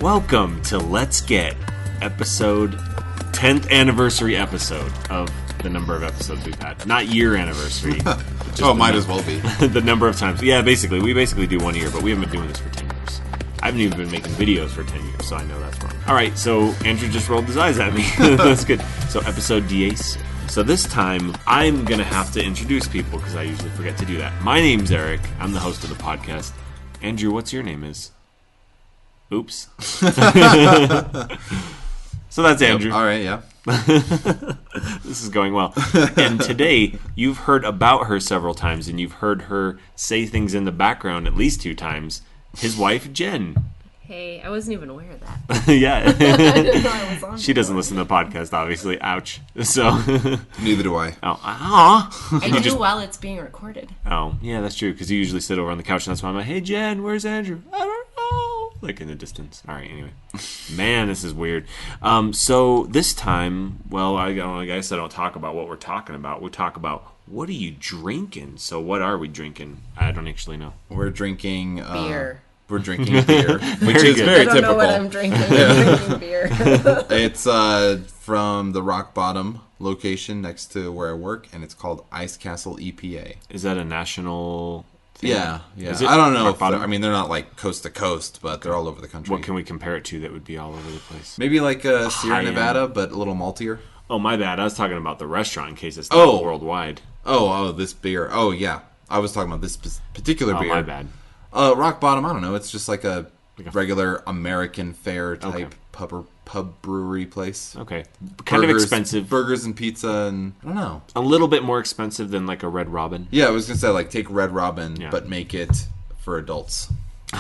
Welcome to Let's Get, episode 10th anniversary episode of the number of episodes we've had. Not year anniversary. Might as well be. The number of times. Yeah, basically. We basically do 1 year, but we haven't been doing this for 10 years. I haven't even been making videos for 10 years, so I know that's wrong. All right, so Andrew just rolled his eyes at me. That's good. So episode 10. So this time, I'm going to have to introduce people because I usually forget to do that. My name's Eric. I'm the host of the podcast. Andrew, what's your name is? Oops. So that's Andrew. Yep. All right, yeah. This is going well. And today, you've heard about her several times, and you've heard her say things in the background at least 2 times. His wife, Jen. Hey, I wasn't even aware of that. Yeah. I didn't know I was on. She doesn't listen to the podcast, obviously. Ouch. So. Neither do I. I do while it's being recorded. Oh, yeah, that's true, because you usually sit over on the couch, and that's why I'm like, hey, Jen, where's Andrew? I don't know. Like in the distance. All right, anyway. Man, this is weird. So this time, well, I guess I don't talk about what we're talking about. We talk about, what are you drinking? So what are we drinking? I don't actually know. We're drinking... beer. We're drinking beer, which is very typical. I don't know what I'm drinking. I'm drinking beer. It's from the Rock Bottom location next to where I work, and it's called Ice Castle EPA. Is that a national thing? Yeah. I don't know if they're not like coast to coast, but they're all over the country. What can we compare it to that would be all over the place? Maybe like Sierra Nevada, but a little maltier. Oh, my bad. I was talking about the restaurant in case it's not worldwide. Oh, this beer. Oh, yeah. I was talking about this particular beer. Oh, my bad. Rock Bottom, I don't know. It's just like a regular American fare type pub brewery place. Okay. Kind of expensive. Burgers and pizza and, I don't know. A little bit more expensive than like a Red Robin. Yeah, I was going to say, like, take Red Robin, but make it for adults.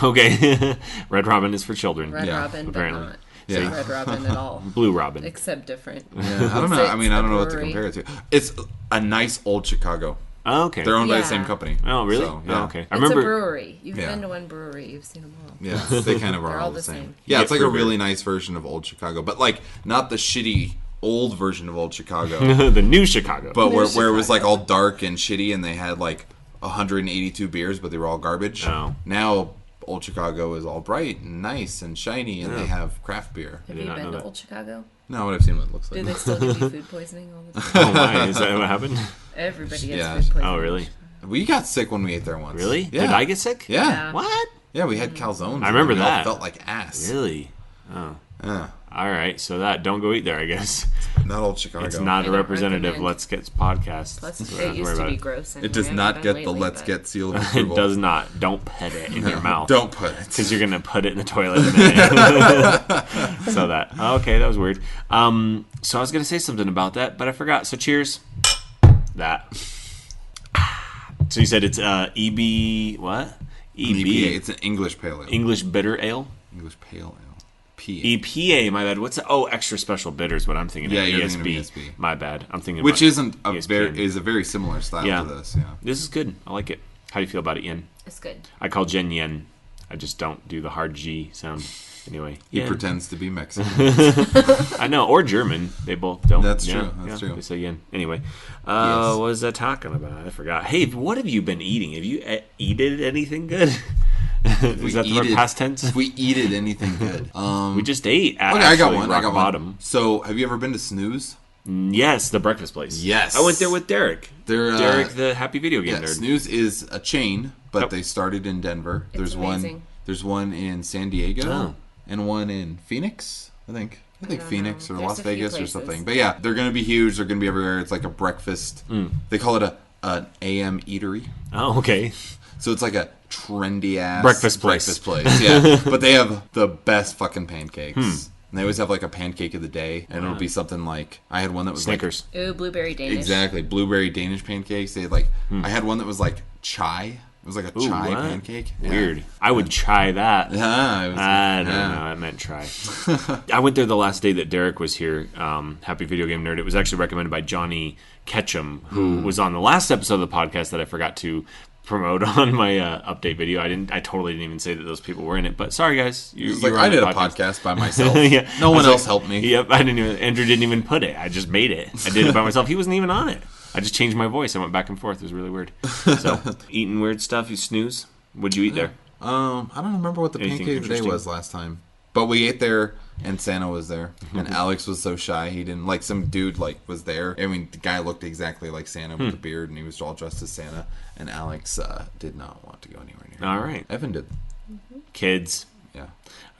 Okay. Red Robin is for children. Red Robin, apparently. But not Red Robin at all. Blue Robin. Except different. Yeah, I don't know. I mean, I don't know what to compare it to. It's a nice old Chicago. Oh, okay. They're owned by the same company. Oh, really? So, yeah. Oh, okay. I remember, it's a brewery. You've been to one brewery. You've seen them all. Yeah, they kind of are all the same. Yeah, it's like a really nice version of old Chicago. But, like, not the shitty old version of old Chicago. The new Chicago. But where it was, like, all dark and shitty and they had, like, 182 beers, but they were all garbage. Oh. Now, old Chicago is all bright and nice and shiny, and they have craft beer. Have you been to old Chicago? No, but I've seen what it looks like. Do they still give you food poisoning all the time? Oh, my. Is that what happened? Everybody gets food poisoning. Oh, really? We got sick when we ate there once. Really? Yeah. Did I get sick? Yeah. What? Yeah, we had calzones. I remember we that. All felt like ass. Really? Oh. Yeah. All right, so don't go eat there, I guess. Not old Chicago. It's not a representative Let's Get podcast. Plus, it used to be gross. It does not get the Let's Get seal of approval. It does not. Don't put it in your mouth. Don't put it. Because you're going to put it in the toilet in a minute. So okay, that was weird. So I was going to say something about that, but I forgot. So cheers. That. So you said it's EB, what? EPA. It's an English pale ale. English bitter ale? English pale ale. EPA, my bad. What's that? Oh, extra special bitters. What I'm thinking. Yeah, you're ESB. thinking of ESB. My bad. I'm thinking. Which isn't is a very similar style to this. Yeah. This is good. I like it. How do you feel about it, Yen? It's good. I call Jen Yen. I just don't do the hard G sound. Anyway, he pretends to be Mexican. I know, or German. They both don't. That's true. That's true. They say Yen. Anyway, what was I talking about? I forgot. Hey, what have you been eating? Have you eaten anything good? Is that the past tense? If we eated anything good. We just ate at I got one. Rock Bottom. So, have you ever been to Snooze? Yes, the breakfast place. Yes. I went there with Derek. Derek, the happy video game nerd. Snooze is a chain, but they started in Denver. It's amazing. There's one in San Diego and one in Phoenix, I think. I think Phoenix or Las Vegas or something. But yeah, they're going to be huge. They're going to be everywhere. It's like a breakfast. They call it an AM eatery. Oh, okay. So it's like a trendy ass breakfast place. Yeah. But they have the best fucking pancakes. And they always have like a pancake of the day, and it'll be something like, I had one that was Snickers. Ooh, blueberry Danish. Exactly, blueberry Danish pancakes. They had like, I had one that was like chai. It was like a chai pancake. Weird. Yeah. I would try that. Yeah, I don't know. I meant try. I went there the last day that Derek was here. Happy Video Game Nerd. It was actually recommended by Johnny Ketchum, who was on the last episode of the podcast that I forgot to promote on my update video. I totally didn't even say that those people were in it. But sorry, guys. I did a podcast by myself. No one else helped me. Yep. Andrew didn't even put it. I just made it. I did it by myself. He wasn't even on it. I just changed my voice. I went back and forth. It was really weird. So, eating weird stuff. You snooze. What'd you eat there? I don't remember what the pancake of the day was last time. But But we ate there, and Santa was there, and Alex was so shy he didn't like. Some dude was there. I mean, the guy looked exactly like Santa with a beard, and he was all dressed as Santa. And Alex did not want to go anywhere near. All right, Evan did. Kids. Yeah.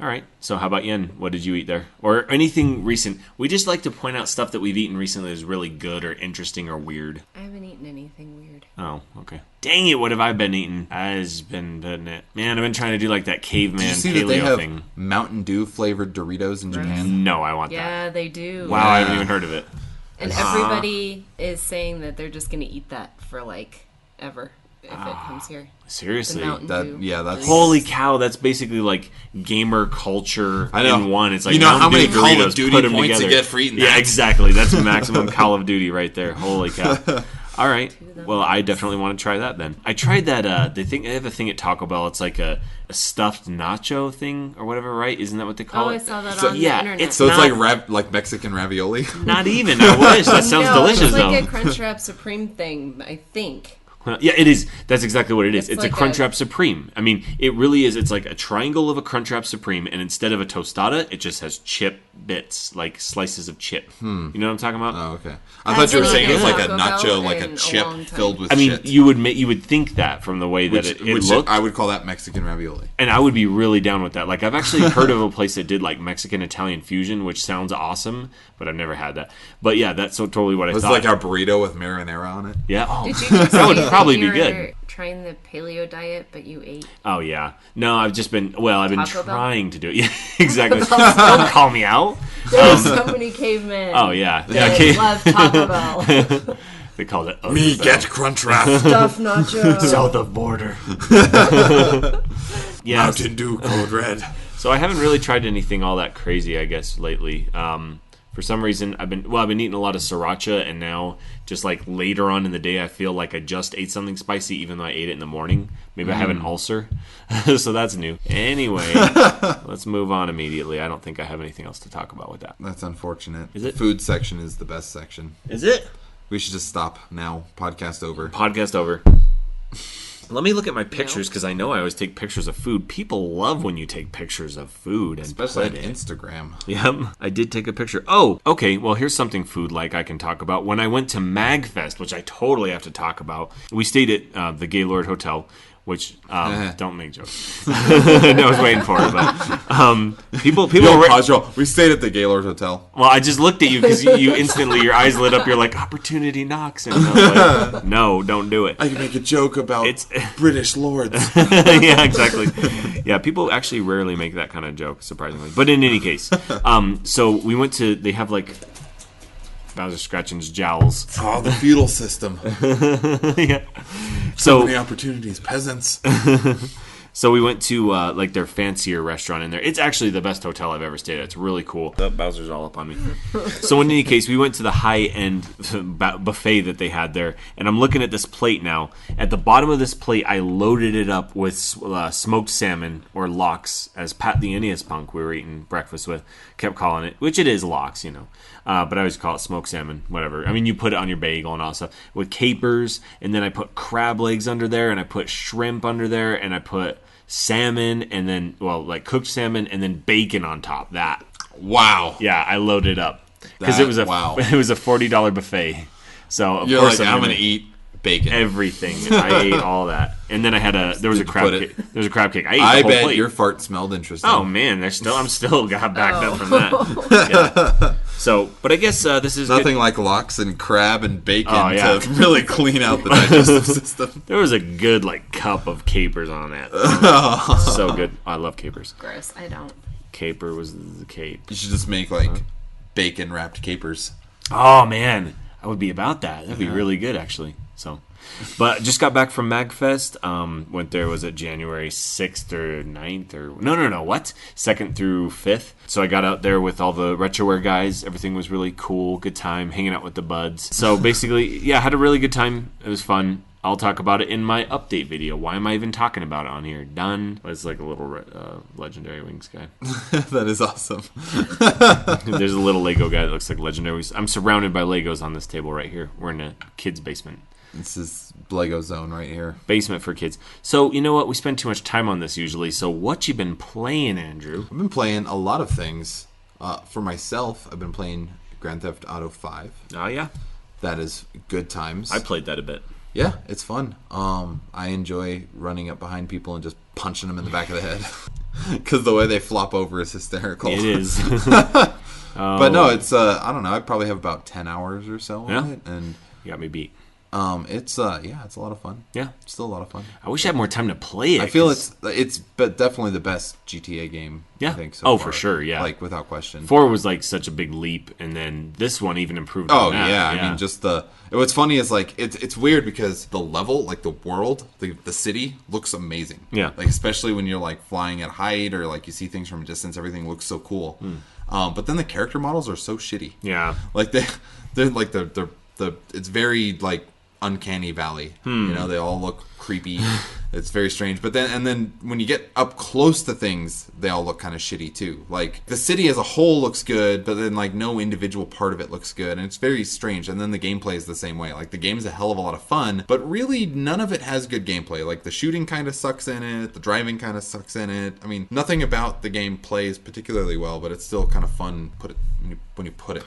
All right. So how about Yen? What did you eat there? Or anything recent? We just like to point out stuff that we've eaten recently that is really good or interesting or weird. I haven't eaten anything weird. Oh, okay. Dang it, what have I been eating? I've been doing it. Man, I've been trying to do like that caveman Did you see paleo that they have thing. Mountain Dew flavored Doritos in Japan? No, I want that. Yeah, they do. Wow, I haven't even heard of it. And everybody is saying that they're just going to eat that for like ever if it comes here. Seriously. The Mountain Dew. That's Holy cow, that's basically like gamer culture in one. It's like, you know how many Mountain Dew Call Doritos, of Duty put 'em points together. you get for eating that? Yeah, exactly. That's maximum Call of Duty right there. Holy cow. All right. Well, I definitely want to try that then. I tried that. They have a thing at Taco Bell. It's like a stuffed nacho thing or whatever, right? Isn't that what they call it? I saw that on the internet. So it's like Mexican ravioli? Not even. I wish. That sounds delicious, it's though. like a Crunchwrap Supreme thing, I think. Yeah, it is. That's exactly what it is. It's like a Crunchwrap Supreme. I mean, it really is. It's like a triangle of a Crunchwrap Supreme, and instead of a tostada, it just has chip bits, like slices of chip. You know what I'm talking about? Oh, okay. I thought you were saying it was like a Taco Bell nacho, like a in a chip long time. filled with I mean, shit. you would think that from the way that it looked. I would call that Mexican ravioli. And I would be really down with that. Like, I've actually heard of a place that did like Mexican-Italian fusion, which sounds awesome, but I've never had that. But yeah, that's totally what I It's thought. like a burrito with marinara on it. Yeah. Oh, Did you just that would say probably you be good. were trying the paleo diet, but you ate? Oh, yeah. No, I've just been, I've been Taco Bell? trying to do it. Yeah, exactly. Don't call me out. There's so many cavemen. Oh, yeah. That Okay. love Taco Bell. They called it Me Oath get Bell. Crunchwrap. Stuffed nacho. South of border. Yeah. Mountain Dew Code Red. So I haven't really tried anything all that crazy, I guess, lately. For some reason, I've been eating a lot of sriracha, and now just like later on in the day, I feel like I just ate something spicy, even though I ate it in the morning. Maybe I have an ulcer, so that's new. Anyway, let's move on immediately. I don't think I have anything else to talk about with that. That's unfortunate. Is it? Food section is the best section. Is it? We should just stop now. Podcast over. Podcast over. Let me look at my pictures, because I know I always take pictures of food. People love when you take pictures of food. And Especially on put it. Instagram. Yep, I did take a picture. Oh, okay, well, here's something food-like I can talk about. When I went to MagFest, which I totally have to talk about, we stayed at the Gaylord Hotel, which, don't make jokes. I was waiting for it, but people were... Pause roll. We stayed at the Gaylord Hotel. Well, I just looked at you because you instantly, your eyes lit up. You're like, opportunity knocks. And I was like, no, don't do it. I can make a joke about British lords. Yeah, exactly. Yeah, people actually rarely make that kind of joke, surprisingly. But in any case, so we went to, they have like, Bowser scratching his jowls. Oh, the feudal system. Yeah. So many opportunities, peasants. So we went to like their fancier restaurant in there. It's actually the best hotel I've ever stayed at. It's really cool. The Bowser's all up on me. So in any case, we went to the high-end buffet that they had there, and I'm looking at this plate now. At the bottom of this plate, I loaded it up with smoked salmon, or lox, as Pat the Ennius punk we were eating breakfast with kept calling it, which it is lox, you know. But I always call it smoked salmon, whatever. I mean, you put it on your bagel and all that stuff. With capers, and then I put crab legs under there, and I put shrimp under there, and I put salmon, and then, like cooked salmon, and then bacon on top. That. Wow. Yeah, I loaded up. Because it was a $40 buffet. So, of You're course, like, I'm going to eat bacon. Everything. I ate all that. And then I had there was a crab cake. There was a crab cake. I ate the I whole bet plate. your fart smelled interesting. Oh man, I'm still got backed up from that. Yeah. So, but I guess this is nothing good. like lox and crab and bacon yeah. to really clean out the digestive system. There was a good cup of capers on that. So good. I love capers. Gross. I don't. Caper was the cape. You should just make bacon wrapped capers. Oh man, I would be about that. That'd be really good actually. So. But just got back from MagFest. Went there, was it January 6th or 9th? Or No, what? 2nd through 5th. So I got out there with all the retroware guys. Everything was really cool. Good time hanging out with the buds. So basically, yeah, had a really good time. It was fun. I'll talk about it in my update video. Why am I even talking about it on here? Done. It's like a little Legendary Wings guy. That is awesome. There's a little Lego guy that looks like Legendary Wings. I'm surrounded by Legos on this table right here. We're in a kid's basement. This is Lego Zone right here. Basement for kids. So, you know what? We spend too much time on this usually. So, what you been playing, Andrew? I've been playing a lot of things. For myself, I've been playing Grand Theft Auto 5. Oh, yeah? That is good times. I played that a bit. Yeah, it's fun. I enjoy running up behind people and just punching them in the back of the head. Because the way they flop over is hysterical. It is. But no, it's, I don't know, I probably have about 10 hours or so on it. And you got me beat. it's a lot of fun. Yeah. It's still a lot of fun. I wish I had more time to play it. I feel it's but definitely the best GTA game, Yeah. I think, so Oh, far. for sure, yeah. Like, without question. 4 was like such a big leap, and then this one even improved Oh on that. yeah, I mean, just what's funny is like it's weird because the level, like the world, the city looks amazing. Yeah. Like especially when you're like flying at height or like you see things from a distance, everything looks so cool. But then the character models are so shitty. Yeah. Like they're like the it's very like uncanny valley. You know, they all look creepy. It's very strange. But then when you get up close to things, they all look kind of shitty too. Like the city as a whole looks good, but then like no individual part of it looks good, and it's very strange. And then the gameplay is the same way. Like the game's a hell of a lot of fun, but really none of it has good gameplay. Like the shooting kind of sucks in it, the driving kind of sucks in it. I mean, nothing about the game plays particularly well, but it's still kind of fun. When you put it.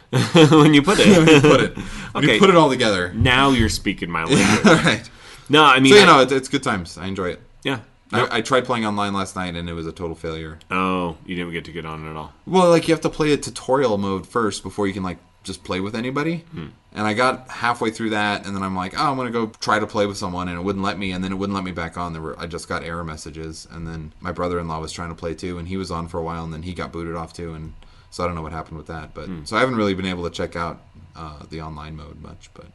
When you put it. When you put it. When you put it all together. Now you're speaking my language. All right. No, I mean... So, it's good times. I enjoy it. Yeah. I tried playing online last night, and it was a total failure. Oh, you didn't get to get on it at all. Well, like, you have to play a tutorial mode first before you can, like, just play with anybody. And I got halfway through that, and then I'm like, I'm going to go try to play with someone, and it wouldn't let me, and then it wouldn't let me back on. I just got error messages, and then my brother-in-law was trying to play, too, and he was on for a while, and then he got booted off, too, and so I don't know what happened with that. But so I haven't really been able to check out the online mode much, but...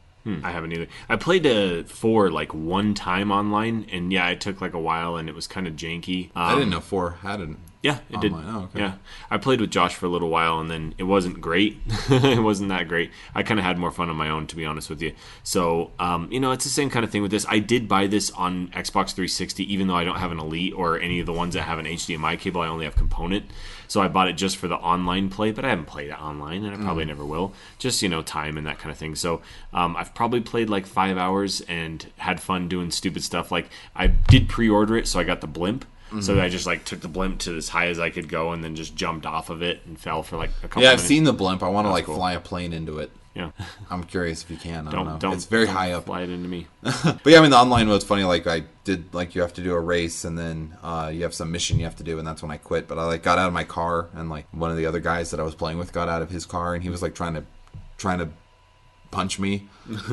I haven't either. I played 4 like one time online, and yeah, it took like a while, and it was kind of janky. I didn't know 4 had an Yeah, it did. online. Oh, okay. Yeah, I played with Josh for a little while, and then it wasn't great. It wasn't that great. I kind of had more fun on my own, to be honest with you. So, it's the same kind of thing with this. I did buy this on Xbox 360, even though I don't have an Elite or any of the ones that have an HDMI cable. I only have Component. So I bought it just for the online play, but I haven't played it online, and I probably never will. Just, time and that kind of thing. So I've probably played like 5 hours and had fun doing stupid stuff. Like, I did pre-order it, so I got the blimp. So I just like took the blimp to as high as I could go and then just jumped off of it and fell for like a couple Yeah, I've minutes. seen the blimp. I want to like cool. fly a plane into it. Yeah. I'm curious if you can. I don't know. Don't, It's very don't high up. Fly it into me. But yeah, I mean, the online mode's funny. Like, I did, like, you have to do a race, and then you have some mission you have to do, and that's when I quit. But I, like, got out of my car, and, like, one of the other guys that I was playing with got out of his car, and he was, like, trying to punch me.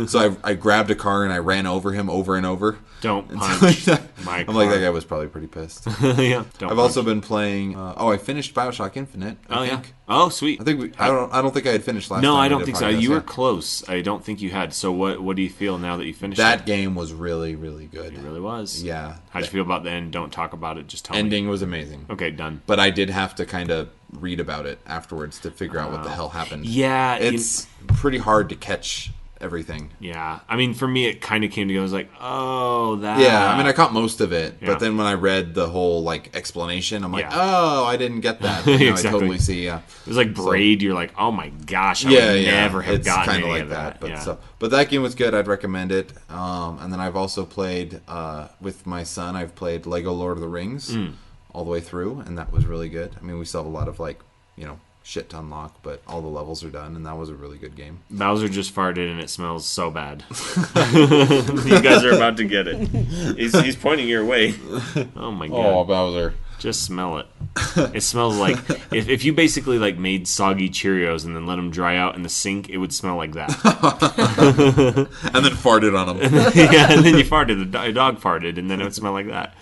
So I grabbed a car, and I ran over him over and over. Don't And punch so, my I'm car. like, that guy was probably pretty pissed. Yeah. Don't I've also been playing, I finished BioShock Infinite, I think. yeah. Oh, sweet. I think I don't think I had finished last time. No, I we don't did think a so. podcast, You yeah. were close. I don't think you had. So what do you feel now that you finished That it? game was really, really good. It really was. Yeah. How'd you feel about the end? Don't talk about it. Just tell me. Ending was amazing. Okay, done. But I did have to kind of read about it afterwards to figure out what the hell happened. Yeah. It's pretty hard to catch everything. Yeah. I mean, for me, it kind of came together. I was like, oh, that. Yeah, I mean, I caught most of it, Yeah. but then when I read the whole, like, explanation, I'm like, Yeah. oh, I didn't get that. You know, Exactly. I totally see, yeah. It was like Braid. You're like, oh my gosh, I Yeah, would yeah. never have It's gotten kinda any like of that. But, yeah. but that game was good. I'd recommend it. And then I've also played, with my son, I've played Lego Lord of the Rings all the way through, and that was really good. I mean, we still have a lot of, like, shit to unlock, but all the levels are done, and that was a really good game. Bowser just farted and it smells so bad. You guys are about to get it. He's pointing your way. Oh my god. Bowser. Just smell it. It smells like if you basically like made soggy Cheerios and then let them dry out in the sink, it would smell like that. And then farted on him. Yeah, and then you farted. A dog farted, and then it would smell like that.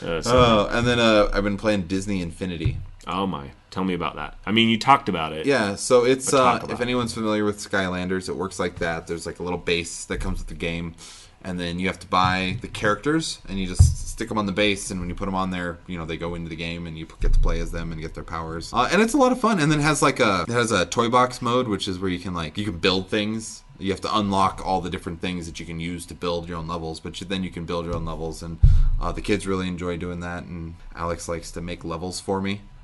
And then I've been playing Disney Infinity. Oh my! Tell me about that. I mean, you talked about it. Yeah, so it's But talk about if it. anyone's familiar with Skylanders, it works like that. There's like a little base that comes with the game, and then you have to buy the characters, and you just stick them on the base, and when you put them on there, they go into the game, and you get to play as them and get their powers. And it's a lot of fun. And then it has a toy box mode, which is where you can build things. You have to unlock all the different things that you can use to build your own levels, but then you can build your own levels, and the kids really enjoy doing that, and Alex likes to make levels for me,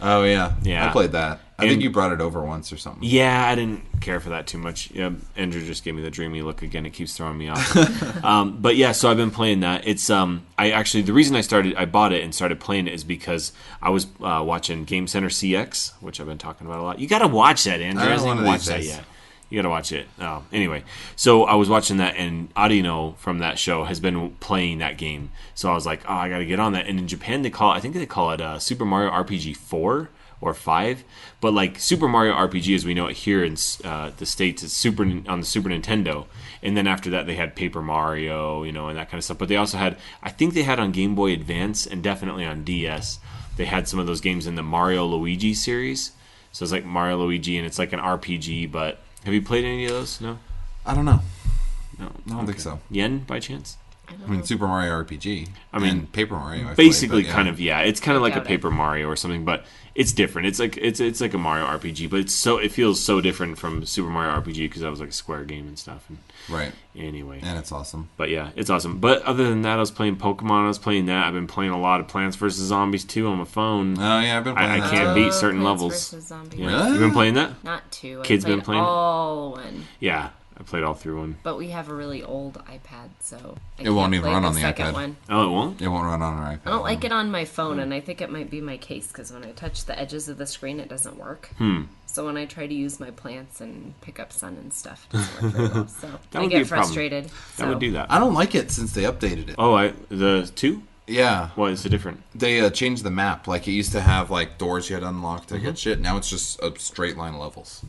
Oh, yeah. Yeah. I played that. I And- think you brought it over once or something. Yeah, I didn't care for that too much. Yeah, Andrew just gave me the dreamy look again. It keeps throwing me off. But yeah, so I've been playing that. It's I actually the reason I bought it and started playing it is because I was watching Game Center CX, which I've been talking about a lot. You got to watch that, Andrew. I Hasn't don't even wanna watched these that days. yet. You got to watch it. Oh, anyway, so I was watching that, and Adino from that show has been playing that game. So I was like, oh, I got to get on that. And in Japan, I think they call it Super Mario RPG 4 or 5. But like Super Mario RPG, as we know it here in the States, is on the Super Nintendo. And then after that, they had Paper Mario, and that kind of stuff. But they also had, I think they had on Game Boy Advance and definitely on DS, they had some of those games in the Mario Luigi series. So it's like Mario Luigi, and it's like an RPG, but have you played any of those? No? I don't know. No. I don't think so. Yen, by chance? I mean, Super Mario RPG. I mean, and Paper Mario. Basically, played, but, kind of, yeah. It's kind of like a doubt it. Paper Mario or something, but it's different. It's like a Mario RPG, but it feels so different from Super Mario RPG because that was like a Square game and stuff. And Right. anyway, And it's awesome. but yeah, it's awesome. But other than that, I was playing Pokemon. I was playing that. I've been playing a lot of Plants vs Zombies 2 on my phone. Oh, yeah, I've been playing I that can't too. beat certain Plants levels. vs. Zombies. Yeah. Really? You been playing that? Not 2. Kids I been played playing? all 1. Yeah, I played all through one. But we have a really old iPad, so I It won't can't even play run on the second iPad. one. Oh, it won't? It won't run on our iPad. I don't like it on my phone, and I think it might be my case because when I touch the edges of the screen, it doesn't work. So when I try to use my plants and pick up sun and stuff, it doesn't work very well. So That I would be a get problem. frustrated. That would do that. I don't like it since they updated it. Oh, the 2? Yeah. What is it different? They changed the map. Like, it used to have, like, doors you had to unlock to Mm-hmm. get shit. Now it's just a straight line of levels.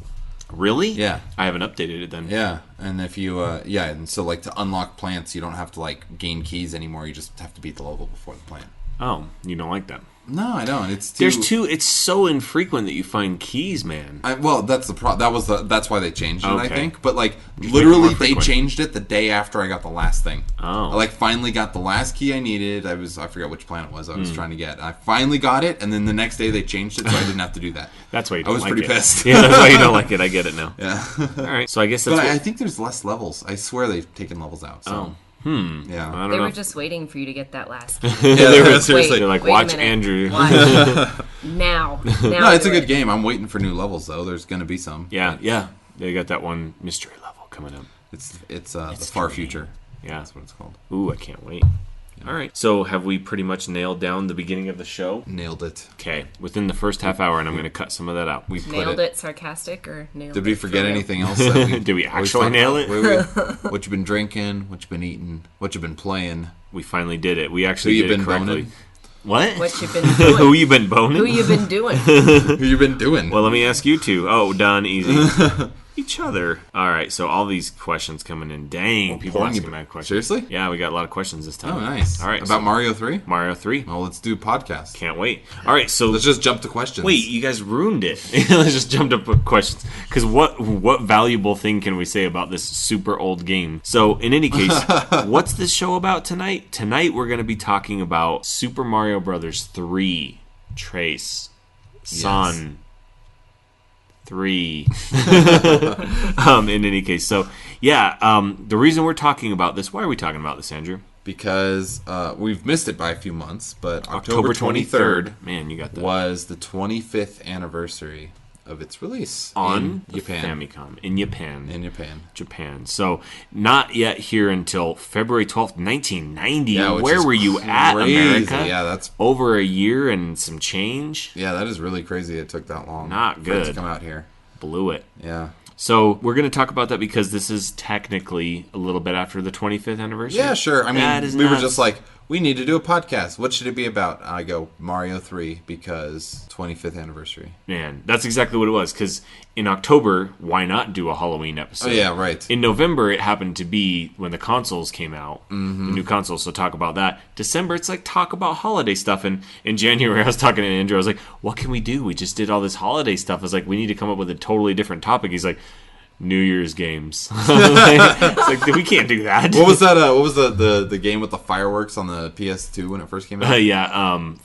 Really? Yeah. I haven't updated it then. Yeah. And if you, and so, like, to unlock plants, you don't have to, like, gain keys anymore. You just have to beat the level before the plant. Oh, you don't like that? No, I don't. It's too... There's 2. It's so infrequent that you find keys, man. well, that's the that's why they changed it, I Okay. think. But like, make it literally, more they frequent. changed it the day after I got the last thing. Oh. I like finally got the last key I needed. I forgot which plan it was. I Hmm. was trying to get. I finally got it, and then the next day they changed it, so I didn't have to do that. That's why you I don't was like pretty it. pissed. Yeah, that's why you don't like it. I get it now. Yeah, All right. So I guess that's but what... I think there's less levels. I swear they've taken levels out. So. I Yeah. don't They know. were just waiting for you to get that last key. Yeah, they were seriously. They're like, Wait a watch minute. Andrew. Why? now. No, it's a do good it. game. I'm waiting for new levels though. There's gonna be some. Yeah. They got that one mystery level coming up. It's the far future. Yeah. That's what it's called. Ooh, I can't wait. All right. So have we pretty much nailed down the beginning of the show? Nailed it. Okay. Within the first half hour, and I'm going to cut some of that out. We put Nailed it sarcastic or nailed Did it we for forget real? anything else? That Did we always actually talk nail about? it? What you been drinking? What you been eating? What you been playing? We finally did it. We actually Who you did it been correctly. boning? What? What you been doing? Who you been boning? Who you been doing? Who you been doing? Well, let me ask you two. Oh, done. Easy. Each other. All right. So all these questions coming in. Dang, people Pulling you asking mad questions. Seriously? Yeah, we got a lot of questions this time. Oh, nice. All right. About so Mario 3? Mario 3. Well, let's do a podcast. Can't wait. All right. So Let's just jump to questions. wait, you guys ruined it. Let's just jump to questions. Because what valuable thing can we say about this super old game? So in any case, what's this show about tonight? Tonight we're going to be talking about Super Mario Brothers 3. Trace. Son. 3. In any case, so yeah, the reason we're talking about this, why are we talking about this, Andrew? Because we've missed it by a few months, but October 23rd Man, you got that. was the 25th anniversary of its release On in the Japan. Famicom. In Japan. In Japan. Japan. So not yet here until February 12th, 1990. Yeah, which Where is were you at, crazy. America? Yeah, that's Over a year and some change. that is really crazy. It took that long. Not for it to good. come out here. Blew it. Yeah. So we're going to talk about that because this is technically a little bit after the 25th anniversary. Yeah, sure. I That mean, is we were nuts. just like, we need to do a podcast. What should it be about? I go, Mario 3 because 25th anniversary. Man, that's exactly what it was. Because in October, why not do a Halloween episode? Oh, yeah, right. In November, it happened to be when the consoles came out, the new consoles, so talk about that. December, it's like talk about holiday stuff. And in January, I was talking to Andrew, I was like, what can we do? We just did all this holiday stuff. I was like, we need to come up with a totally different topic. He's like, New Year's games. It's like, we can't do that. What was that? What was the game with the fireworks on the PS2 when it first came out?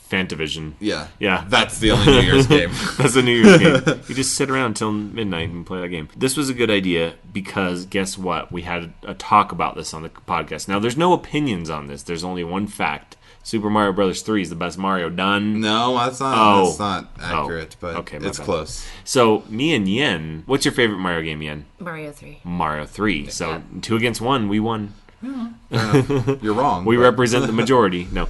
Fantavision. Yeah. Yeah. That's the only New Year's game. That's a New Year's game. You just sit around till midnight and play that game. This was a good idea because guess what? We had a talk about this on the podcast. Now, there's no opinions on this. There's only one fact. Super Mario Brothers 3 is the best Mario done. No, that's not accurate, but okay, it's bad. close. So, me and Yen, what's your favorite Mario game, Yen? Mario 3. Mario 3. So, 2 against 1, we won. You're wrong. We represent the majority. No.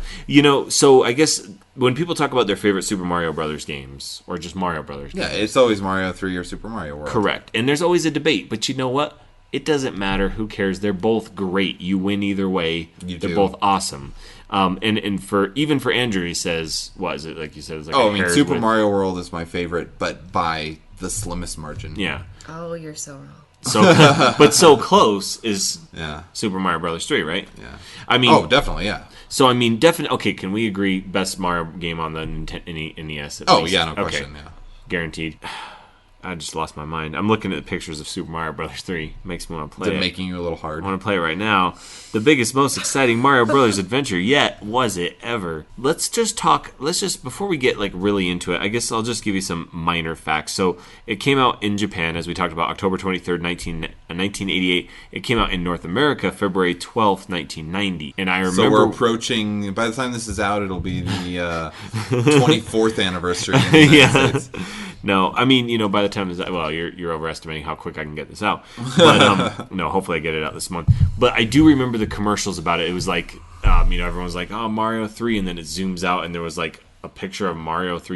So I guess when people talk about their favorite Super Mario Brothers games, or just Mario Brothers games. Yeah, it's always Mario 3 or Super Mario World. Correct. And there's always a debate, but you know what? It doesn't matter. Who cares? They're both great. You win either way. They're both awesome. And for Andrew, he says, what is it? Like you said, it's like Super Mario World is my favorite, but by the slimmest margin. Yeah. Oh, you're so wrong. So, but so close is Super Mario Brothers 3, right? Yeah. I mean, definitely, yeah. So, I mean, definitely. Okay, can we agree? Best Mario game on the NES? Oh, least? Yeah, no question. Yeah, guaranteed. I just lost my mind. I'm looking at the pictures of Super Mario Brothers 3. Makes me want to play it. Making you a little hard. I want to play it right now. The biggest, most exciting Mario Brothers adventure yet, was it ever? Let's just before we get like really into it, I guess I'll just give you some minor facts. So it came out in Japan, as we talked about, October 23rd, 1988. It came out in North America, February 12th, 1990. And I remember... So we're approaching, by the time this is out, it'll be the 24th anniversary in the United States. No, I mean, by the time you're overestimating how quick I can get this out. But no, hopefully I get it out this month. But I do remember the commercials about it. It was like, everyone was like, "Oh, Mario 3," and then it zooms out and there was like a picture of Mario's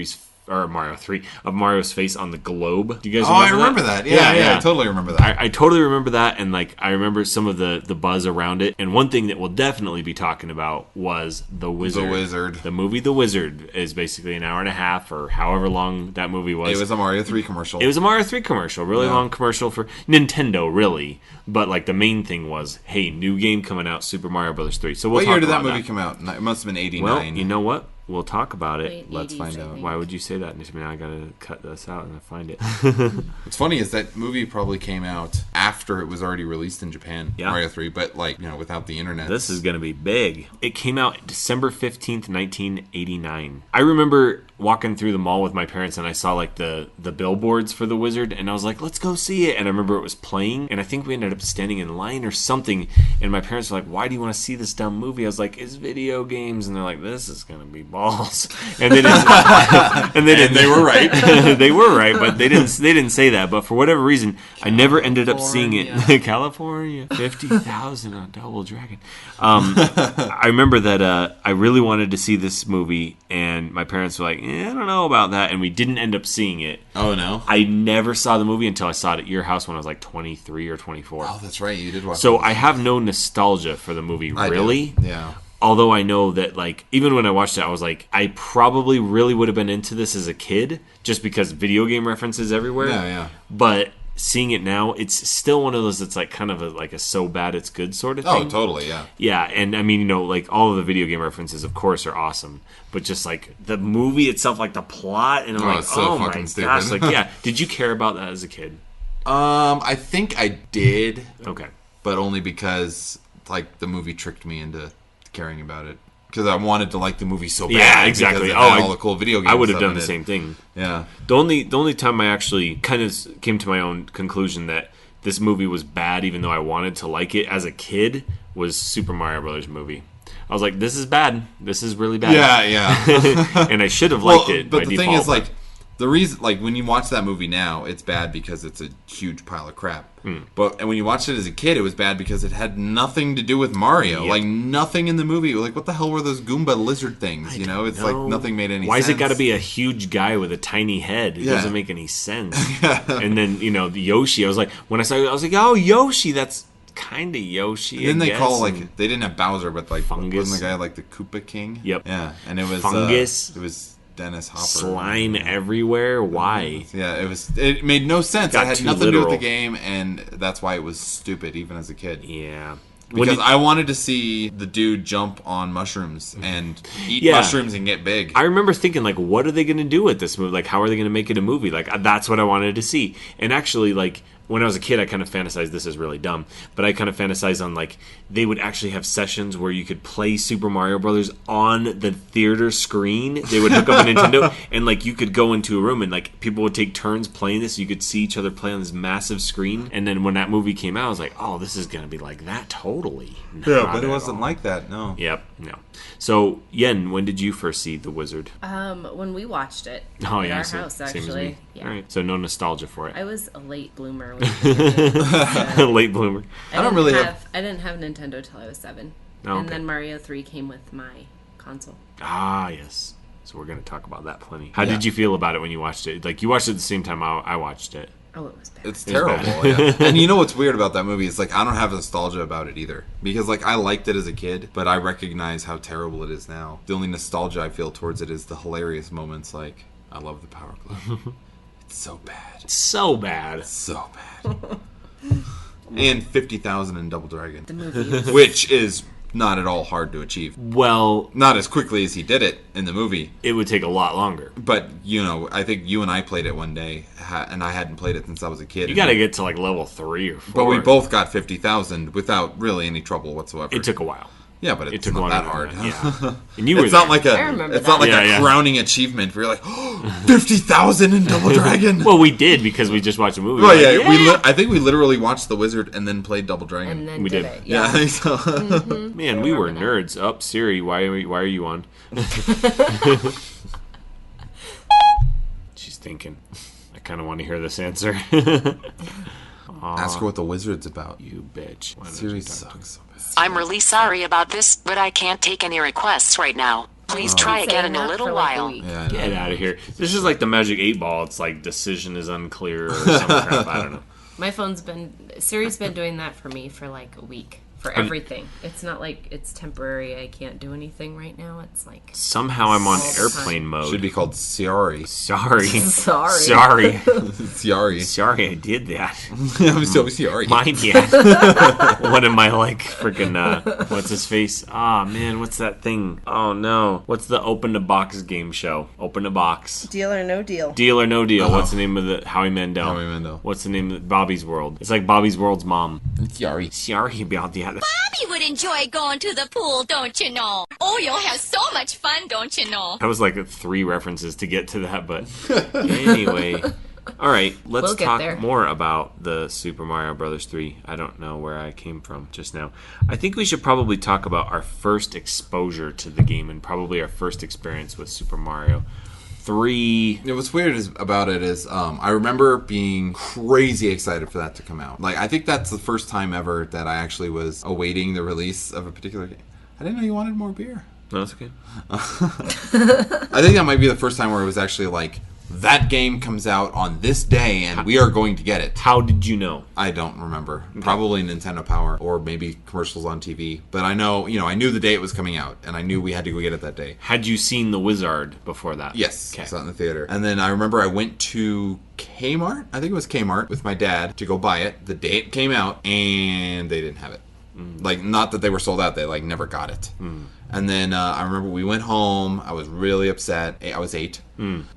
face on the globe. Do you guys remember that? I remember that. Yeah, I totally remember that. I totally remember that, and like I remember some of the buzz around it. And one thing that we'll definitely be talking about was The Wizard. The Wizard. The movie The Wizard is basically an hour and a half or however long that movie was. It was a Mario 3 commercial. It was a Mario 3 commercial. Really long commercial for Nintendo, really. But like the main thing was, hey, new game coming out, Super Mario Brothers 3. So we'll What talk year did about that movie come out? It must have been 89. Well, you know what? We'll talk about it. Late Let's 80s, find I out. think. Why would you say that? I gotta cut this out and find it. What's funny is that movie probably came out after it was already released in Japan, Mario 3, but without the internet. This is gonna be big. It came out December 15th, 1989. I remember walking through the mall with my parents and I saw like the billboards for The Wizard and I was like, let's go see it. And I remember it was playing and I think we ended up standing in line or something and my parents were like, why do you want to see this dumb movie? I was like, it's video games. And they're like, this is gonna be balls. And they were right. They were right, but they didn't say that. But for whatever reason, I never ended up seeing it. California, 50,000 on Double Dragon. I remember that I really wanted to see this movie, and my parents were like, I don't know about that, and we didn't end up seeing it. Oh, no? I never saw the movie until I saw it at your house when I was like 23 or 24. Oh, that's right. You did watch it. So I have no nostalgia for the movie, really. Yeah. Although I know that, like, even when I watched it, I was like, I probably really would have been into this as a kid, just because video game references everywhere. Yeah. But seeing it now, it's still one of those that's like kind of a so bad it's good sort of thing. Oh, totally, yeah. Yeah, and I mean, like, all of the video game references, of course, are awesome. But just, like, the movie itself, like, the plot, and I'm like, it's so fucking my stupid. gosh. Like, yeah. Did you care about that as a kid? I think I did. Okay. But only because, like, the movie tricked me into caring about it. Because I wanted to like the movie so bad. Yeah, exactly. Because it had all the cool video games. I would have done the same thing. Yeah. The only time I actually kind of came to my own conclusion that this movie was bad, even though I wanted to like it as a kid, was Super Mario Brothers movie. I was like, this is bad. This is really bad. Yeah. And I should have liked it. But by the default, thing is, like, the reason, like, when you watch that movie now, it's bad because it's a huge pile of crap. And when you watched it as a kid, it was bad because it had nothing to do with Mario. Yep. Like, nothing in the movie. Like, what the hell were those Goomba lizard things? It's like nothing made any sense. Why has it got to be a huge guy with a tiny head? It doesn't make any sense. And then, the Yoshi, I was like, when I saw it, I was like, oh, Yoshi, that's kind of Yoshi. Then they call, like, they didn't have Bowser, but, like, Fungus. wasn't the guy like the Koopa King? Yep. Yeah, and it was Fungus. It was Dennis Hopper. Slime everywhere. Why? Yeah, it made no sense. Got It had too nothing to do with literal. the game, and that's why it was stupid, even as a kid. Yeah. Because I wanted to see the dude jump on mushrooms and eat Yeah. mushrooms and get big. I remember thinking, like, what are they going to do with this movie? Like, how are they going to make it a movie? Like, that's what I wanted to see. And actually, like, when I was a kid, I kind of fantasized, this is really dumb, but I kind of fantasized on, like, they would actually have sessions where you could play Super Mario Brothers on the theater screen. They would hook up a Nintendo, and, like, you could go into a room, and, like, people would take turns playing this. You could see each other play on this massive screen. And then when that movie came out, I was like, oh, this is going to be like that totally. Yeah, but it wasn't like that, no. Yep, no. So, Yen, when did you first see The Wizard? When we watched it at Oh, yeah, our so house, same as actually. me. Yeah. All right, so no nostalgia for it. I was a late bloomer. When I Late bloomer. I don't really I didn't have Nintendo till I was 7. Oh, okay. And then Mario 3 came with my console. Ah, yes. So we're going to talk about that plenty. How did you feel about it when you watched it? Like, you watched it at the same time I watched it. Oh, it was bad. It's terrible. Yeah. And you know what's weird about that movie is, like, I don't have nostalgia about it either. Because, like, I liked it as a kid, but I recognize how terrible it is now. The only nostalgia I feel towards it is the hilarious moments, like, I love the Power Glove. It's so bad. So bad. So bad. And 50,000 in Double Dragon. The movie. Which is not at all hard to achieve. Well, Not as quickly as he did it in the movie. it would take a lot longer. But, you know, I think you and I played it one day, and I hadn't played it since I was a kid. You got to get to, like, level 3 or 4. But we both got 50,000 without really any trouble whatsoever. It took a while. Yeah, but it's took not longer that than hard. that, yeah. And you were It's not there. like I remember it's not like that. a Yeah, yeah. crowning achievement where you're like, oh, 50,000 in Double Dragon. Well, we did because we just watched a movie. Well, We're like, yeah, I think we literally watched The Wizard and then played Double Dragon. And then We did did. it. yeah, I think so. Man, we were nerds. Up, Siri, why are you on? She's thinking. I kind of want to hear this answer. Ask her what The Wizard's about. You bitch. Why don't Siri you talk to sucks so bad. I'm really sorry about this, but I can't take any requests right now. Please try again in a Saying that little for like a while. week. Yeah, I know. Get out of here. This is like the Magic 8 Ball. It's like decision is unclear or some crap. I don't know. My Siri's been doing that for me for like a week. For everything. It's not like it's temporary, I can't do anything right now. It's like... Somehow I'm on All the airplane time. mode. Should be called Siari. Sorry. Sorry. Sorry. Siari. Sorry I did that. I'm so Siari. Mine, yeah. One of my, like, freaking, what's his face? Ah, man, what's that thing? Oh, no. What's the Open the Box game show? Open the Box. Deal or no deal. Deal or No Deal. Oh. What's the name of the Howie Mandel? Howie Mandel. What's the name of Bobby's World? It's like Bobby's World's mom. Siari. Sorry about that. Bobby would enjoy going to the pool, don't you know? Oh, you'll have so much fun, don't you know? That was like 3 references to get to that, but anyway. All right, let's We'll get talk there. more about the Super Mario Brothers 3. I don't know where I came from just now. I think we should probably talk about our first exposure to the game and probably our first experience with Super Mario 3. What's weird about it is I remember being crazy excited for that to come out. Like, I think that's the first time ever that I actually was awaiting the release of a particular game. I didn't know you wanted more beer. No, that's okay. I think that might be the first time where it was actually like, that game comes out on this day and we are going to get it. How did you know? I don't remember. Probably Nintendo Power or maybe commercials on TV. But I know, I knew the day it was coming out and I knew we had to go get it that day. Had you seen The Wizard before that? Yes, Okay. I saw it in the theater. And then I remember I went to Kmart, I think it was Kmart, with my dad to go buy it the day it came out, and they didn't have it. Like, not that they were sold out, they, like, never got it. And then I remember we went home, I was really upset. I was 8.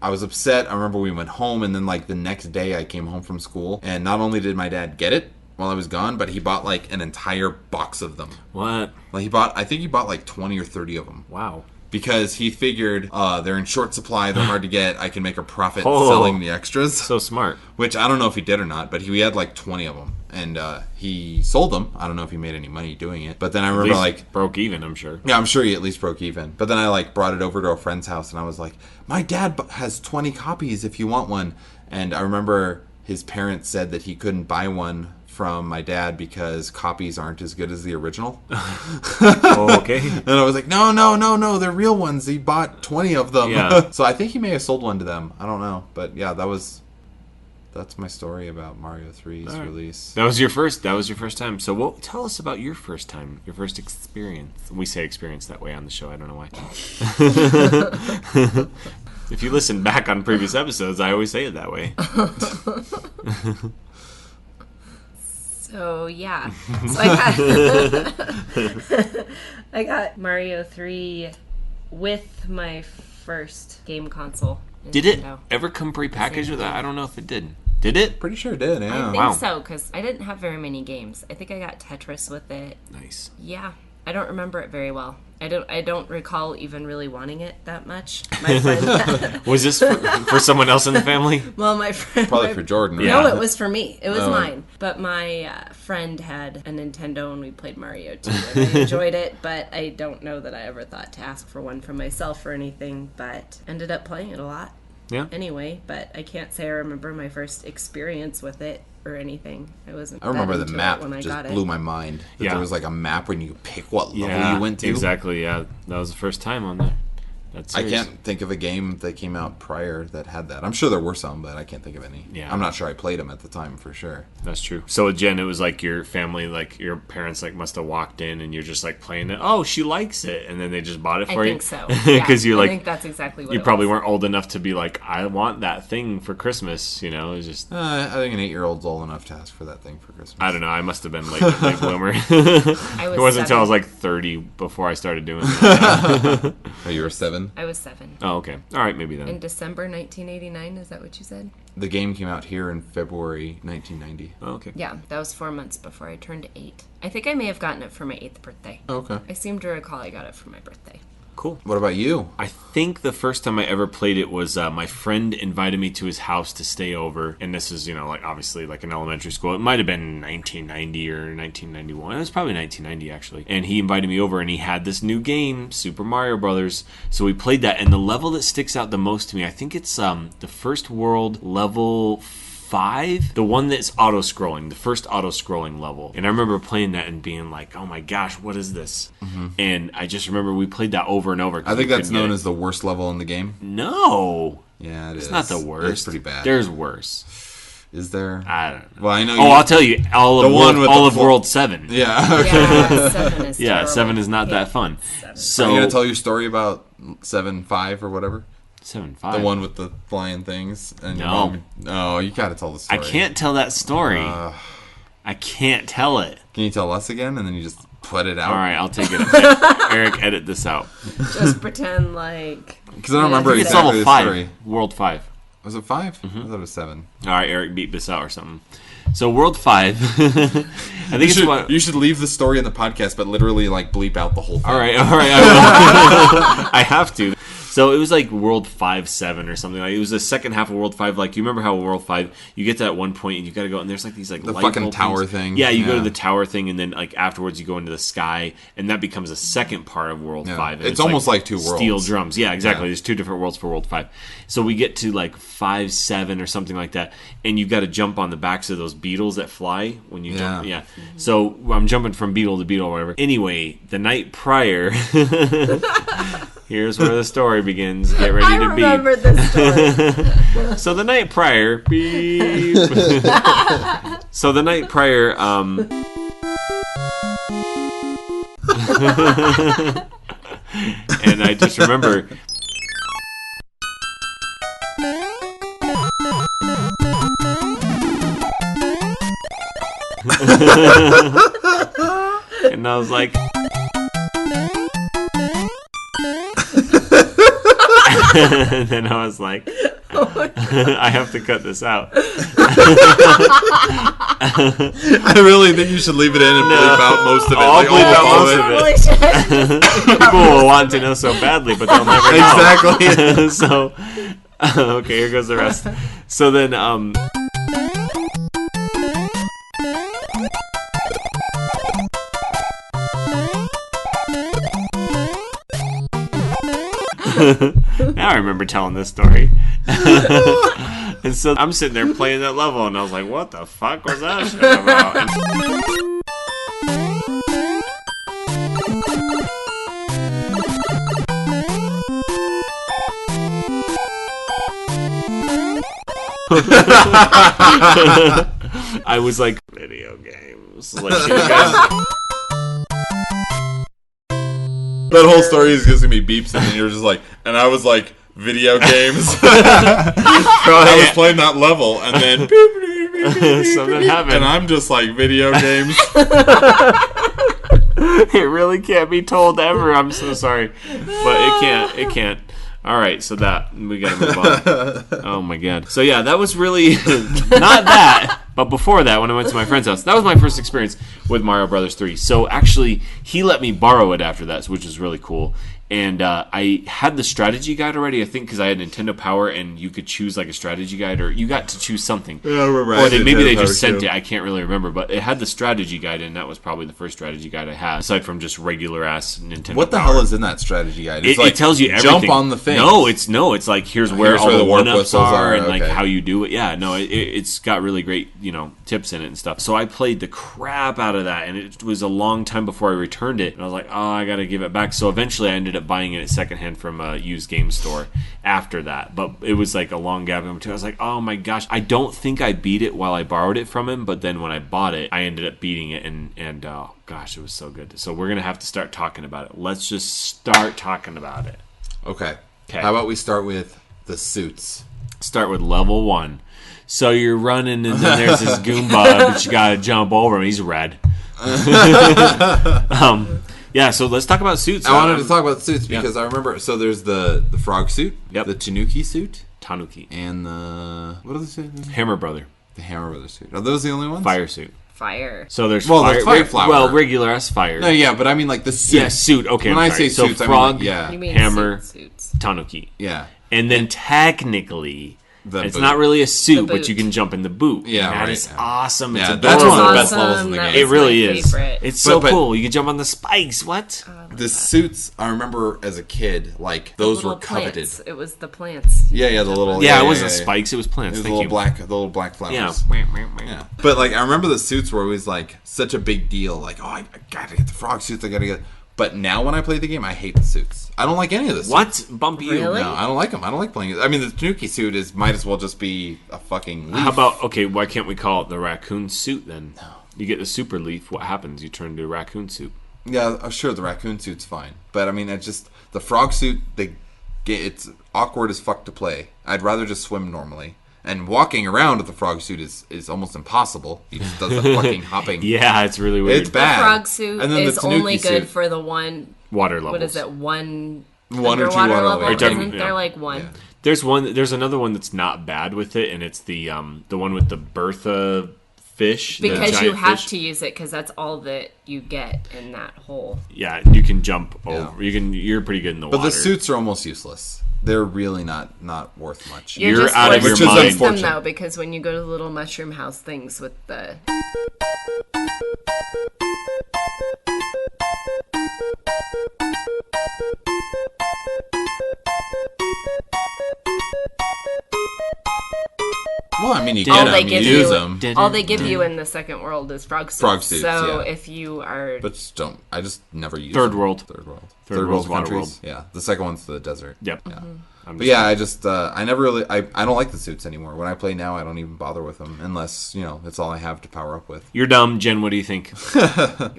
I was upset, I remember we went home, and then, like, the next day I came home from school, and not only did my dad get it while I was gone, but he bought, like, an entire box of them. What? Like, I think he bought, like, 20 or 30 of them. Wow. Because he figured they're in short supply, they're hard to get, I can make a profit Oh. selling the extras. So smart. Which I don't know if he did or not, but he had like 20 of them. And he sold them. I don't know if he made any money doing it. But then I At remember least like... broke even, I'm sure. Yeah, I'm sure he at least broke even. But then I like brought it over to a friend's house and I was like, my dad has 20 copies if you want one. And I remember his parents said that he couldn't buy one from my dad because copies aren't as good as the original. Oh, okay. And I was like, no, they're real ones. He bought 20 of them. Yeah. So I think he may have sold one to them. I don't know. But yeah, that's my story about Mario 3's release. That was your first time. So tell us about your first time, your first experience. We say experience that way on the show. I don't know why. If you listen back on previous episodes, I always say it that way. So yeah, I got Mario 3 with my first game console. Did it Nintendo. ever come prepackaged with that? I don't know if it did. Did it? Pretty sure it did, yeah. I think Wow. so, because I didn't have very many games. I think I got Tetris with it. Nice. Yeah, I don't remember it very well. I don't recall even really wanting it that much. My friend, Was this for someone else in the family? well, my friend, Probably for Jordan. Right? Yeah. No, it was for me. It was Oh. mine. But my friend had a Nintendo, and we played Mario too. And I enjoyed it, but I don't know that I ever thought to ask for one for myself or anything. But ended up playing it a lot. Yeah. Anyway, but I can't say I remember my first experience with it or anything. I wasn't. I remember that the into it map when I got just blew it. my mind. That Yeah. there was like a map when you could pick what level Yeah, you went to. exactly. Yeah, that was the first time on there. That's I serious. can't think of a game that came out prior that had that. I'm sure there were some, but I can't think of any. Yeah. I'm not sure I played them at the time for sure. That's true. So Jen, it was like your family, like your parents, like must have walked in and you're just like playing it. Oh, she likes it, and then they just bought it I for you. think so. Because Yeah, you're I like, think that's exactly what you it probably was. weren't old enough to be like, I want that thing for Christmas. You know, it's just I think an 8-year-old's old enough to ask for that thing for Christmas. I don't know. I must have been late bloomer. I was It wasn't until I was 7. like 30 before I started doing that. Oh, you were 7? I was 7. Oh, okay. All right, maybe In then. December 1989, is that what you said? The game came out here in February 1990. Oh, okay. Yeah, that was 4 months before I turned 8. I think I may have gotten it for my 8th birthday. Okay. I seem to recall I got it for my birthday. Cool. What about you? I think the first time I ever played it was my friend invited me to his house to stay over. And this is, like obviously like in elementary school. It might have been 1990 or 1991. It was probably 1990 actually. And he invited me over and he had this new game, Super Mario Brothers. So we played that. And the level that sticks out the most to me, I think it's the first world level 5, the one that's auto-scrolling, the first auto-scrolling level. And I remember playing that and being like, oh my gosh, what is this? And I just remember we played that over and over. I think that's known as the worst level in the game. No. Yeah, It's not the worst. It's pretty bad. There's worse. Is there? I don't know. Well, I know. Oh, I'll tell you. All The of, one world, with all the of full- World 7. Yeah. Okay. Yeah, 7 is Yeah, terrible. 7 is not Yeah, that fun. 7. So Are you gonna tell your story about 7-5 or whatever? 7-5. The one with the flying things. And your No. mom- No, you gotta tell the I story. can't tell that story. I can't tell it. Can you tell us again, and then you just put it out? All right, I'll take it. Eric, edit this out. Just pretend like... Because I don't remember It's It's exactly level the 5. story. World 5. Was it 5? I thought it was 7. All right, Eric, beat this out or something. So World 5. I think it's what... You should leave the story in the podcast, but literally like bleep out the whole thing. All right, I will. I have to. So it was like World 5-7 or something. Like it was the second half of World 5. Like you remember how World 5, you get to that one point and you got to go, and there's like these like The light fucking bulb tower things. thing. Yeah, you go to Yeah. the tower thing, and then like afterwards you go into the sky, and that becomes a second part of World Yeah. 5. And It's almost like two steel worlds. drums. Yeah, exactly. Yeah. There's 2 different worlds for World 5. So we get to like 5-7 or something like that, and you got to jump on the backs of those beetles that fly when you jump. Yeah. Yeah. So I'm jumping from beetle to beetle or whatever. Anyway, the night prior, here's where the story begins. Get ready I to remember beep. this story. So the night prior, beep. So the night prior, and I just remember. And I was like, and then I was like, I have to cut this out. I really think you should leave it in and bleep out most of it. I'll Like, bleep out all most of of it. it. People will want to know so badly, but they'll never know. Exactly. So, okay, here goes the rest. So then, now I remember telling this story. And so I'm sitting there playing that level, and I was like, what the fuck was that shit about? And I was like, video games. Like, you guys. That whole story is just gonna be beeps, and then you're just like, and I was like, video games. I was playing that level, and then beep, beep, beep, beep, Something happened. and I'm just like, video games. It really can't be told ever. I'm so sorry, but it can't. All right, so that we got to move on. Oh my god. So yeah, that was really not that, but before that, when I went to my friend's house, that was my first experience with Mario Brothers 3. So actually, he let me borrow it after that, which was really cool. And I had the strategy guide already, I think, because I had Nintendo Power, and you could choose like a strategy guide, or you got to choose something. Yeah, I remember. Or maybe they just sent it. I can't really remember, but it had the strategy guide, and that was probably the first strategy guide I had, aside from just regular ass Nintendo. What the Power. hell is in that strategy guide? It's It tells you everything. Jump on the thing. No, it's like here's where all where the the warp one-ups whistles are and are, like okay. how you do it. Yeah, no, it's got really great tips in it and stuff. So I played the crap out of that, and it was a long time before I returned it. And I was like, oh, I got to give it back. So eventually, I ended up buying it secondhand from a used game store after that. But it was like a long gap in between. I was like, oh my gosh, I don't think I beat it while I borrowed it from him. But then when I bought it, I ended up beating it, and oh gosh, it was so good. So we're gonna have to start talking about it. Let's just start talking about it. Okay. 'Kay. How about we start with the suits? Start with level 1. So you're running, and then there's this Goomba, but you gotta jump over him. He's red. Yeah, so let's talk about suits. I wanted to talk about suits because I remember. So there's the frog suit, Yep. the Tanuki suit, Tanuki. and the what are the suit? Hammer Brother. The Hammer Brother suit. Are those the only ones? Fire suit. Fire. So there's Well, fire. there's Fire Flower. Well, regular as fire. No, yeah, but I mean like the suit. Yeah, suit. Okay, When I'm I sorry. say So suits, frog, I mean like, yeah, You mean Hammer. suits. Tanuki. yeah. And then technically, The it's boot. not really a suit, The but you boot. can jump in the boot. Yeah, And that right, is yeah. awesome. Yeah, It's that's adorable. one of the best levels in the That game. It really my is. favorite. It's so But- cool. You can jump on the spikes. What? The suits, I remember as a kid, like those were Little coveted. plants. It was the plants. Yeah, the little. Yeah, it wasn't spikes. It was It plants. was Thank the you. little black flowers. Yeah. Yeah. But like I remember the suits were always like such a big deal. Like, oh, I gotta get the frog suits. I gotta get. But now when I play the game, I hate the suits. I don't like any of the suits. What? Bump you. Really? No, I don't like them. I don't like playing it. I mean, the Tanuki suit might as well just be a fucking leaf. How about, okay, why can't we call it the raccoon suit then? No. You get the super leaf. What happens? You turn into a raccoon suit. Yeah, sure, the raccoon suit's fine. But I mean, the frog suit, it's awkward as fuck to play. I'd rather just swim normally. And walking around with the frog suit is almost impossible. He just does the fucking hopping. Yeah, it's really weird. It's bad. The frog suit And then is the Tanuki only good suit. for the one. Water levels. What is it? One One or two underwater water level? levels. Isn't Yeah. there like one? Yeah. There's another one that's not bad with it, and it's the one with the Bertha fish. the Because you giant have fish. to use it because that's all that you get in that hole. Yeah, you can jump over. You're pretty good in the But water. the suits are almost useless. They're really not worth much. You're just out of forced your to mind. use them Unfortunate. though, because when you go to the little mushroom house things with the Well, I mean, you all get they them, give you use them. all they give you in the second world is frog suits. Frog suits, So yeah. if you are But just don't. I just never use Third them. world. Third world. Third world's water countries. world. Yeah. The second one's the desert. Yep. Yeah. I'm But yeah, I just I never really I don't like the suits anymore. When I play now, I don't even bother with them unless it's all I have to power up with. You're dumb, Jen. What do you think?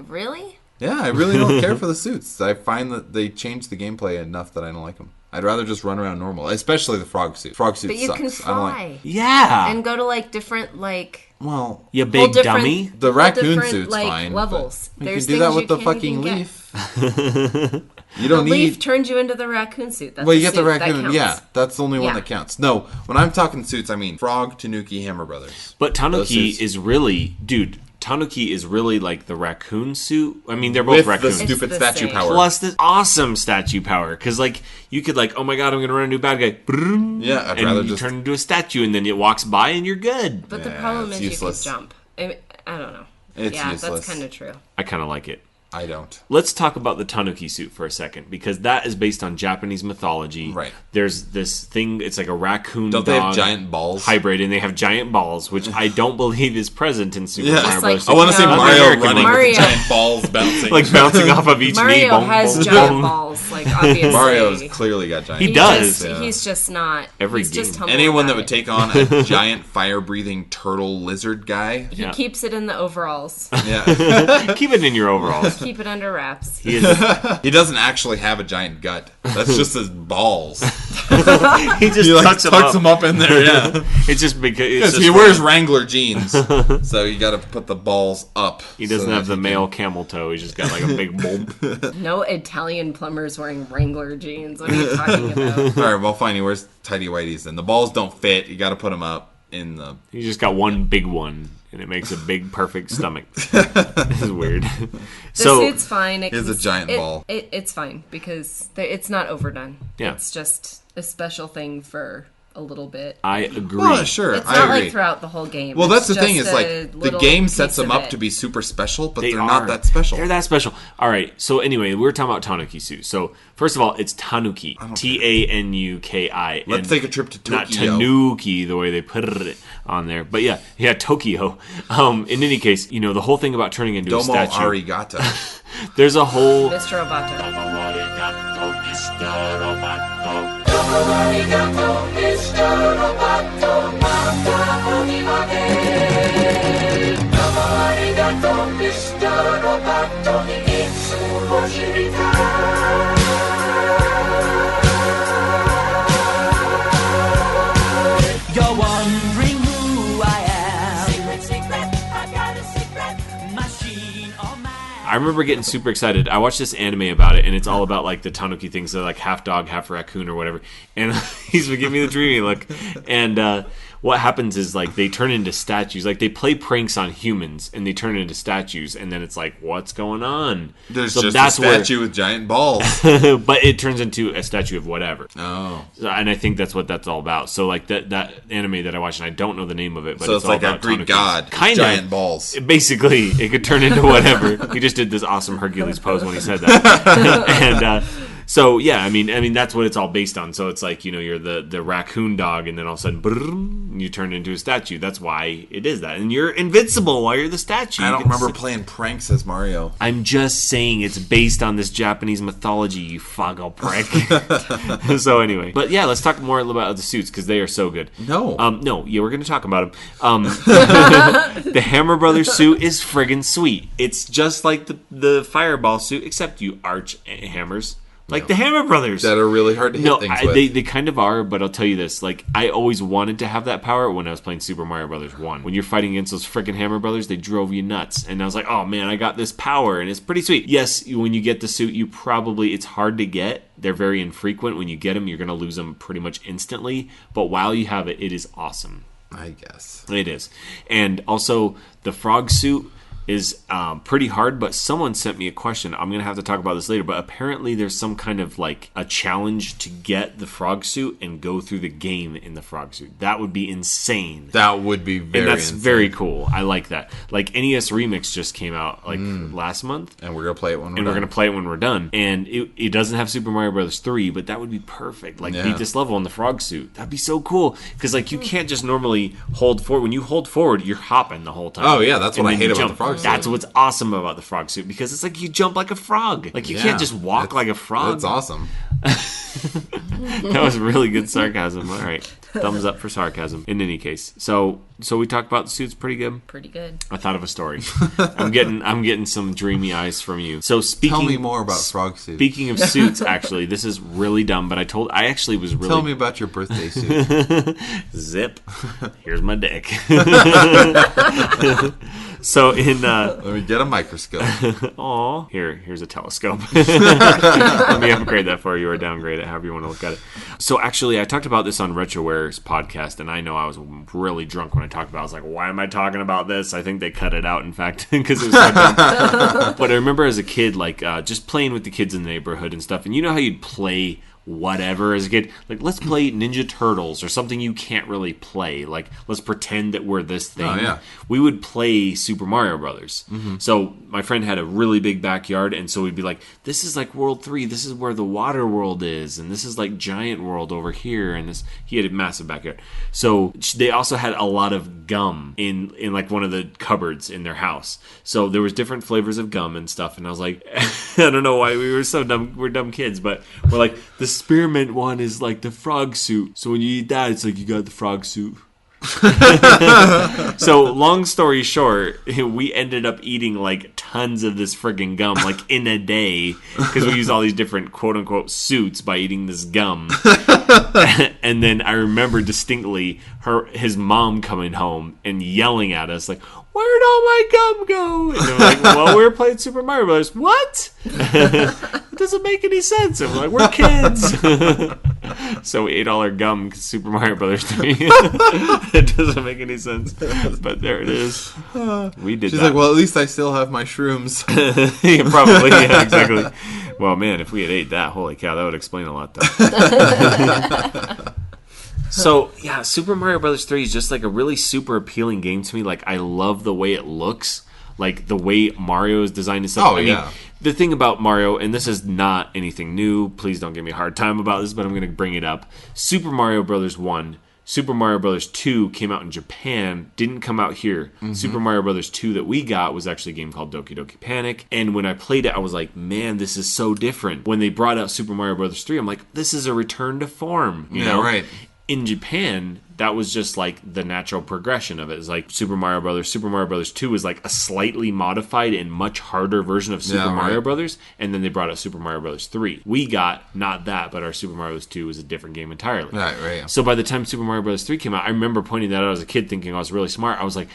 really. Yeah, I really don't care for the suits. I find that they change the gameplay enough that I don't like them. I'd rather just run around normal, especially the frog suit. Frog suit But you sucks. can I don't like. fly Yeah. and go to like different like Well, You whole big different- dummy. the whole raccoon different, suit's like, fine. levels. but There's you can do that things with you the can't fucking even leaf. You The don't leaf need. turns you into the raccoon suit. That's Well, you a get the suit. That raccoon. counts. Yeah, that's the only one Yeah. that counts. No, when I'm talking suits, I mean Frog, Tanuki, Hammer Brothers. But Tanuki suits. is really, dude. Tanuki is really like the raccoon suit. I mean, they're both With raccoons. the stupid the statue same. power. Plus the awesome statue power, because like you could like, oh my god, I'm gonna run into a bad guy. Brrrr, Yeah, I'd and rather you just. turn into a statue, and then it walks by, and you're good. But the Yeah, problem it's is useless. you can jump. I don't know. It's yeah, useless. that's kind of true. I kind of like it. I don't. Let's talk about the Tanuki suit for a second, because that is based on Japanese mythology. Right. There's this thing, it's like a raccoon Don't dog they have giant balls? hybrid, and they have giant balls, which I don't believe is present in Super Yeah. Mario Just Bros. I want to see No. Mario American running Mario. with giant balls bouncing. like bouncing off of each knee. Mario Boom, has boom, giant boom. balls, like obviously. Mario's clearly got giant. He balls. does. Yeah. He's just not. Every he's just game. humble Anyone that about would it. take on a giant fire-breathing turtle lizard guy. He Yeah. keeps it in the overalls. Yeah. Keep it in your overalls. Keep it under wraps. He is, He doesn't actually have a giant gut. That's just his balls. he just He tucks him up in there. Yeah, it's just because he wears Wrangler jeans, so you got to put the balls up. He doesn't have the male camel toe. He's just got like a big bulb. No Italian plumbers wearing Wrangler jeans. What are you talking about? All right, well, fine. He wears tighty whities, and the balls don't fit. You got to put them up in the. He's just got one big one, and it makes a big, perfect stomach. This is weird. The suit's fine. It's a giant ball. It's fine because it's not overdone. Yeah. It's just a special thing for a little bit. I agree. Well, sure, It's I not agree. like throughout the whole game. Well, that's It's the thing just is like a the little game sets piece them of up it. to be super special, but They they're are. not that special. They're that special. All right. So anyway, we were talking about Tanuki suit. So first of all, it's Tanuki. Tanuki. Let's take a trip to Tokyo. Not Tanuki, the way they put it on there. But yeah, Tokyo. In any case, the whole thing about turning into a Domo statue. arigato. There's a whole. Mr. Roboto. You're wondering who I am. Secret, I've got a secret machine on my. I remember getting super excited. I watched this anime about it, and it's all about like the Tanuki things. They're like half dog, half raccoon, or whatever. And he's giving me the dreamy look. And what happens is like they turn into statues. Like they play pranks on humans, and they turn into statues. And then it's like, what's going on? There's just a statue with giant balls. But it turns into a statue of whatever. Oh. And I think that's what that's all about. So like that anime that I watched, and I don't know the name of it, but So it's all like a about Greek Tanukis. god, Kind giant of. balls. Basically, it could turn into whatever. He just did this awesome Hercules pose when he said that. And so yeah, I mean that's what it's all based on. So it's like you're the raccoon dog, and then all of a sudden brrr, you turn into a statue. That's why it is that, and you're invincible while you're the statue. I You don't can remember playing pranks as Mario. I'm just saying it's based on this Japanese mythology, you foggle prick. So anyway, but yeah, let's talk more about the suits because they are so good. No. We're going to talk about them. The Hammer Brothers suit is friggin' sweet. It's just like the Fireball suit, except you arch hammers. Like the Hammer Brothers. That are really hard to hit things with. They kind of are, but I'll tell you this. Like, I always wanted to have that power when I was playing Super Mario Brothers 1. When you're fighting against those freaking Hammer Brothers, they drove you nuts. And I was like, oh man, I got this power, and it's pretty sweet. Yes, when you get the suit, it's hard to get. They're very infrequent. When you get them, you're going to lose them pretty much instantly. But while you have it, it is awesome. I guess. It is. And also, the frog suit is pretty hard, but someone sent me a question. I'm going to have to talk about this later, but apparently there's some kind of like a challenge to get the frog suit and go through the game in the frog suit. That would be insane. That would be very And that's insane. very cool. I like that. Like NES Remix just came out like last month. And we're going to play it when we're And done. we're going to play it when we're done. And it doesn't have Super Mario Bros. 3, but that would be perfect. Like, beat this level in the frog suit. That'd be so cool. Because, like, you can't just normally hold forward. When you hold forward, you're hopping the whole time. Oh, yeah, that's And what I then hate you about jump. the frog suit. That's what's awesome about the frog suit. Because it's like you jump like a frog. Like, you can't just walk like a frog. That's awesome. That was really good sarcasm. All right. Thumbs up for sarcasm. In any case. So we talked about the suits pretty good. Pretty good. I thought of a story. I'm getting some dreamy eyes from you. So speaking Tell me more about frog suits. Speaking of suits, actually, this is really dumb, but I actually was really Tell me about your birthday suit. zip. Here's my dick. So in Let me get a microscope. here's a telescope. Let me upgrade that for you or downgrade it, however you want to look at it. So actually, I talked about this on RetroWare's podcast, and I know I was really drunk when I talked about it. I was like, why am I talking about this? I think they cut it out, in fact, because it was so dumb. But I remember as a kid, like, just playing with the kids in the neighborhood and stuff, and you know how you'd play whatever as a kid, like let's play Ninja Turtles or something you can't really play, like let's pretend that we're this thing. Oh, yeah. We would play Super Mario Brothers. So my friend had a really big backyard, and so we'd be like, this is like World 3, this is where the water world is, and this is like Giant World over here, and this, he had a massive backyard. So they also had a lot of gum in like one of the cupboards in their house, so there was different flavors of gum and stuff, and I was like, I don't know why we were so dumb, we're dumb kids, but we're like, the spearmint one is like the frog suit, so when you eat that, it's like you got the frog suit. So, long story short, we ended up eating like tons of this friggin' gum, like in a day, because we used all these different quote unquote suits by eating this gum. And then I remember distinctly his mom coming home and yelling at us, like, "Where'd all my gum go?" And they're like, "Well, we were playing Super Mario Brothers." What? It doesn't make any sense. And we're like, "We're kids." So we ate all our gum because Super Mario Brothers 3. It doesn't make any sense. But there it is. We did She's that. like, well, at least I still have my shrooms. Yeah, probably, yeah, exactly. Well, man, if we had ate that, holy cow, that would explain a lot, though. So, yeah, Super Mario Brothers 3 is just like a really super appealing game to me. Like, I love the way it looks. Like, the way Mario is designed and stuff. Oh, yeah. The thing about Mario, and this is not anything new, please don't give me a hard time about this, but I'm going to bring it up. Super Mario Brothers 1, Super Mario Brothers 2 came out in Japan, didn't come out here. Mm-hmm. Super Mario Brothers 2 that we got was actually a game called Doki Doki Panic, and when I played it, I was like, man, this is so different. When they brought out Super Mario Brothers 3, I'm like, this is a return to form. You know? Right. In Japan, that was just like the natural progression of it. It's like Super Mario Brothers. Super Mario Brothers 2 was like a slightly modified and much harder version of Super Mario Brothers, and then they brought out Super Mario Brothers 3. We got not that, but our Super Mario Bros. 2 was a different game entirely. Right. So by the time Super Mario Bros. 3 came out, I remember pointing that out as a kid, thinking I was really smart. I was like,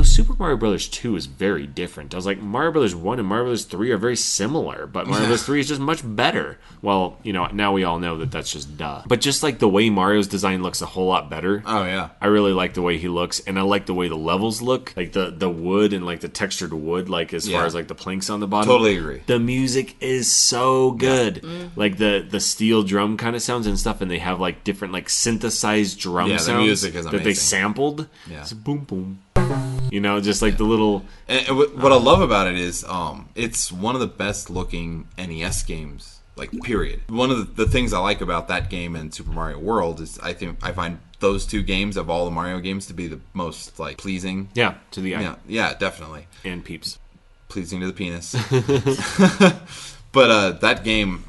Super Mario Bros. 2 is very different. I was like, Mario Bros. 1 and Mario Bros. 3 are very similar, but Mario Bros. 3 is just much better. Well, now we all know that that's just duh. But just like the way Mario's design looks a whole lot better. Oh, yeah. I really like the way he looks, and I like the way the levels look, like the wood and like the textured wood, like as far as like the planks on the bottom. Totally agree. The music is so good, like the steel drum kind of sounds and stuff, and they have like different like synthesized drum sounds the music is that they amazing. sampled. Yeah. It's boom boom, just like the little. And what I love about it is, it's one of the best looking NES games. Like, period. One of the things I like about that game and Super Mario World is I find those two games of all the Mario games to be the most like pleasing. Yeah, to the eye. Yeah, definitely. And peeps. Pleasing to the penis. But that game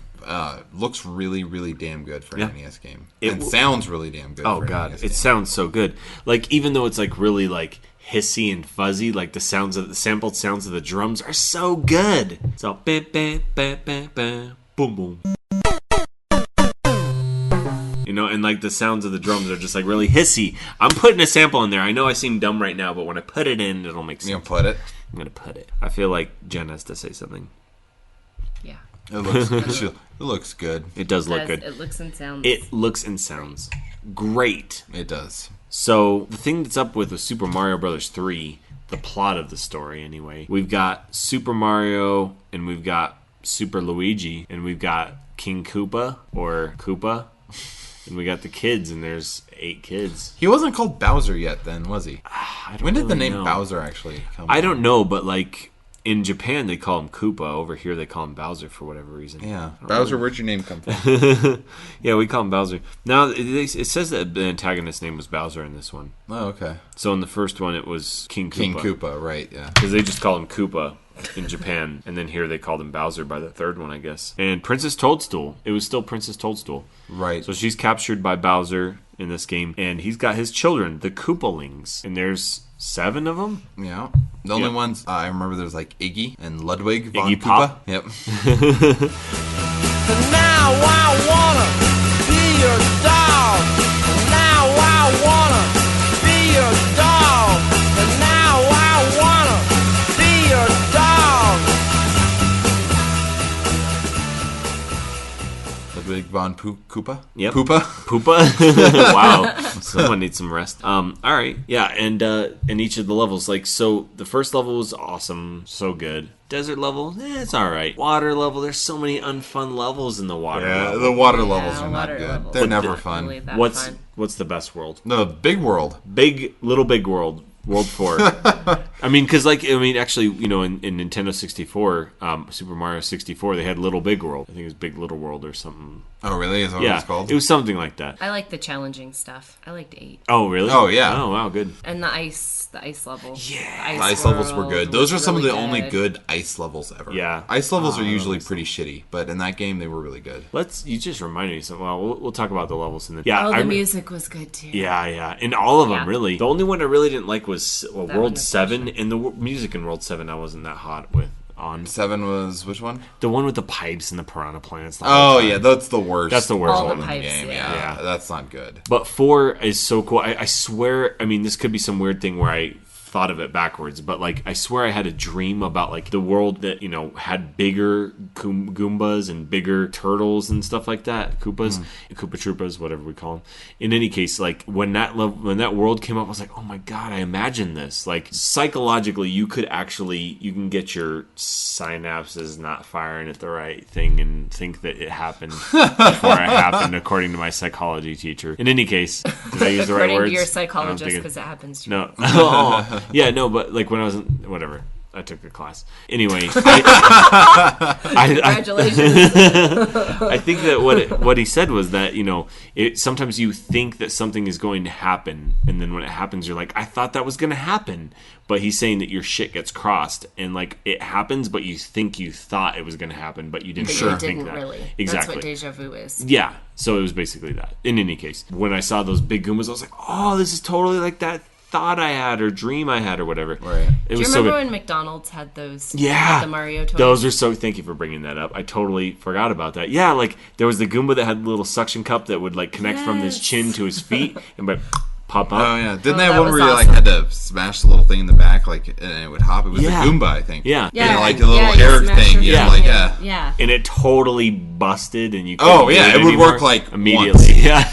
looks really, really damn good for an NES game. And sounds really damn good for an NES game. It sounds so good. Like, even though it's like really like hissy and fuzzy, like the sampled sounds of the drums are so good. It's all ba ba ba ba ba boom boom. And like the sounds of the drums are just like really hissy. I'm putting a sample in there. I know I seem dumb right now, but when I put it in, it'll make sense. You gonna put it? I'm gonna put it. I feel like Jen has to say something. Yeah. It looks good. It does look good. It looks and sounds. It looks and sounds great. It does. So the thing that's up with Super Mario Brothers 3, the plot of the story anyway, we've got Super Mario and we've got Super Luigi and we've got King Koopa or Koopa. And we got the kids, and there's 8 kids. He wasn't called Bowser yet, then, was he? When did the name know. Bowser actually come? I don't know, but like in Japan they call him Koopa. Over here they call him Bowser for whatever reason. Yeah, Bowser. Where'd your name come from? Yeah, we call him Bowser. Now it says that the antagonist's name was Bowser in this one. Oh, okay. So in the first one it was King Koopa. King Koopa, right? Yeah. Because they just call him Koopa in Japan, and then here they called him Bowser by the third one, I guess. And Princess Toadstool. It was still Princess Toadstool. Right. So she's captured by Bowser in this game, and he's got his children, the Koopalings, and there's 7 of them. Yeah. The only ones I remember, there's like Iggy and Ludwig von Iggy Koopa. Pop? Yep. Now I wanna be your dog. Now I wanna be your dog. And now I wanna be your dog. Ludwig von Koopa. Yep. Poopa. Poopa? Wow. Someone needs some rest. All right. Yeah, and in each of the levels, like, so the first level was awesome, so good. Desert level, it's all right. Water level, there's so many unfun levels in the water level. The water levels are not water good. levels. They're But never Really fun. that What's fun. what's the best world? The big world. Little Big World. World 4. I mean, because actually, in Nintendo 64, Super Mario 64, they had Little Big World. I think it was Big Little World or something. Oh, really? Is that what it's called? It was something like that. I like the challenging stuff. I liked 8. Oh, really? Oh, yeah. Oh, wow, good. And the ice level. Yeah. The ice levels were good. Those are some of the really only good ice levels ever. Yeah. Ice levels are usually pretty shitty, but in that game, they were really good. You just reminded me of something. Well, we'll talk about the levels in the... Yeah, the music was good, too. Yeah. And all of them, really. The only one I really didn't like was World 7, especially. and the music in World 7 I wasn't that hot with. 7 was which one? The one with the pipes and the piranha plants. Oh, yeah, that's the worst. That's the worst All one the in the pipes, game. yeah. That's not good. But 4 is so cool. I swear, this could be some weird thing where I thought of it backwards, but I swear I had a dream about the world that had bigger Goombas and bigger turtles and stuff like that, Koopa Troopas, whatever we call them. In any case, when that world came up, I was like, oh my god, I imagined this. Psychologically, you can get your synapses not firing at the right thing and think that it happened before it happened, according to my psychology teacher. In any case, did I use the right According words? to your psychologist, because it happens to you. No. Yeah, no, but when I was in, whatever, I took a class. Anyway, Congratulations. I think that what he said was that sometimes you think that something is going to happen, and then when it happens, you're like, I thought that was going to happen. But he's saying that your shit gets crossed, and it happens, but you think you thought it was going to happen, but you didn't think that. Really. Exactly. That's what deja vu is. Yeah. So it was basically that. In any case, when I saw those big Goombas, I was like, oh, this is totally like that thought I had or dream I had or whatever. Right. Do you remember when McDonald's had those? Yeah. The Mario toys? Those are so... Thank you for bringing that up. I totally forgot about that. Yeah, there was the Goomba that had the little suction cup that would connect from his chin to his feet and pop up. Oh, yeah. Didn't they have that one was where you awesome. had to smash the little thing in the back and it would hop? It was Yeah. a Goomba, I think. Yeah. Yeah. A little you air smash thing. your Yeah. phone. Yeah. Yeah. And it totally busted and you couldn't Oh, do yeah. It would anymore work immediately. once. Yeah.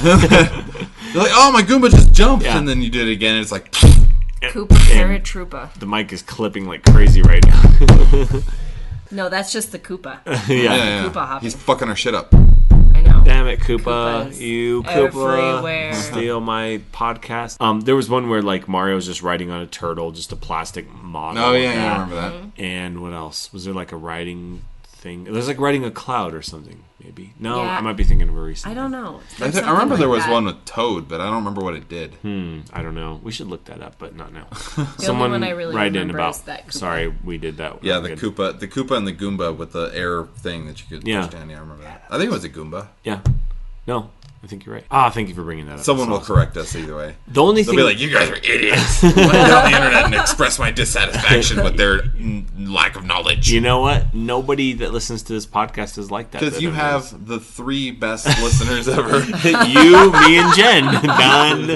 You're like, oh, my Goomba just jumped. Yeah. And then you did it again and it's like... Koopa Paratroopa. The mic is clipping like crazy right now. No, that's just the Koopa. Yeah. Koopa hopping. He's fucking our shit up. I know. Damn it, Koopa. Koopas You, Koopa. everywhere. Steal my podcast. There was one where Mario was just riding on a turtle, just a plastic model. Oh, of yeah, that. I remember that. And what else? Was there a riding thing? There's riding a cloud or something, maybe. No, Yeah. I might be thinking of a recent I don't know. I remember there was one with Toad, but I don't remember what it did. I don't know. We should look that up, but not now. The Someone only one I really write in remember about. is that Koopa. Sorry, we did that. Yeah, Good. the Koopa and the Goomba with the air thing that you could push down. Yeah, I remember that. I think it was a Goomba. Yeah. No, I think you're right. Thank you for bringing that up. Someone will That's awesome. correct us either way. The only They'll thing, be like, you guys are idiots. Let me get on the internet and express my dissatisfaction with their lack of knowledge. you know what? Nobody that listens to this podcast is like that. Because you that have the 3 best listeners ever. you, me, and Jen. Done.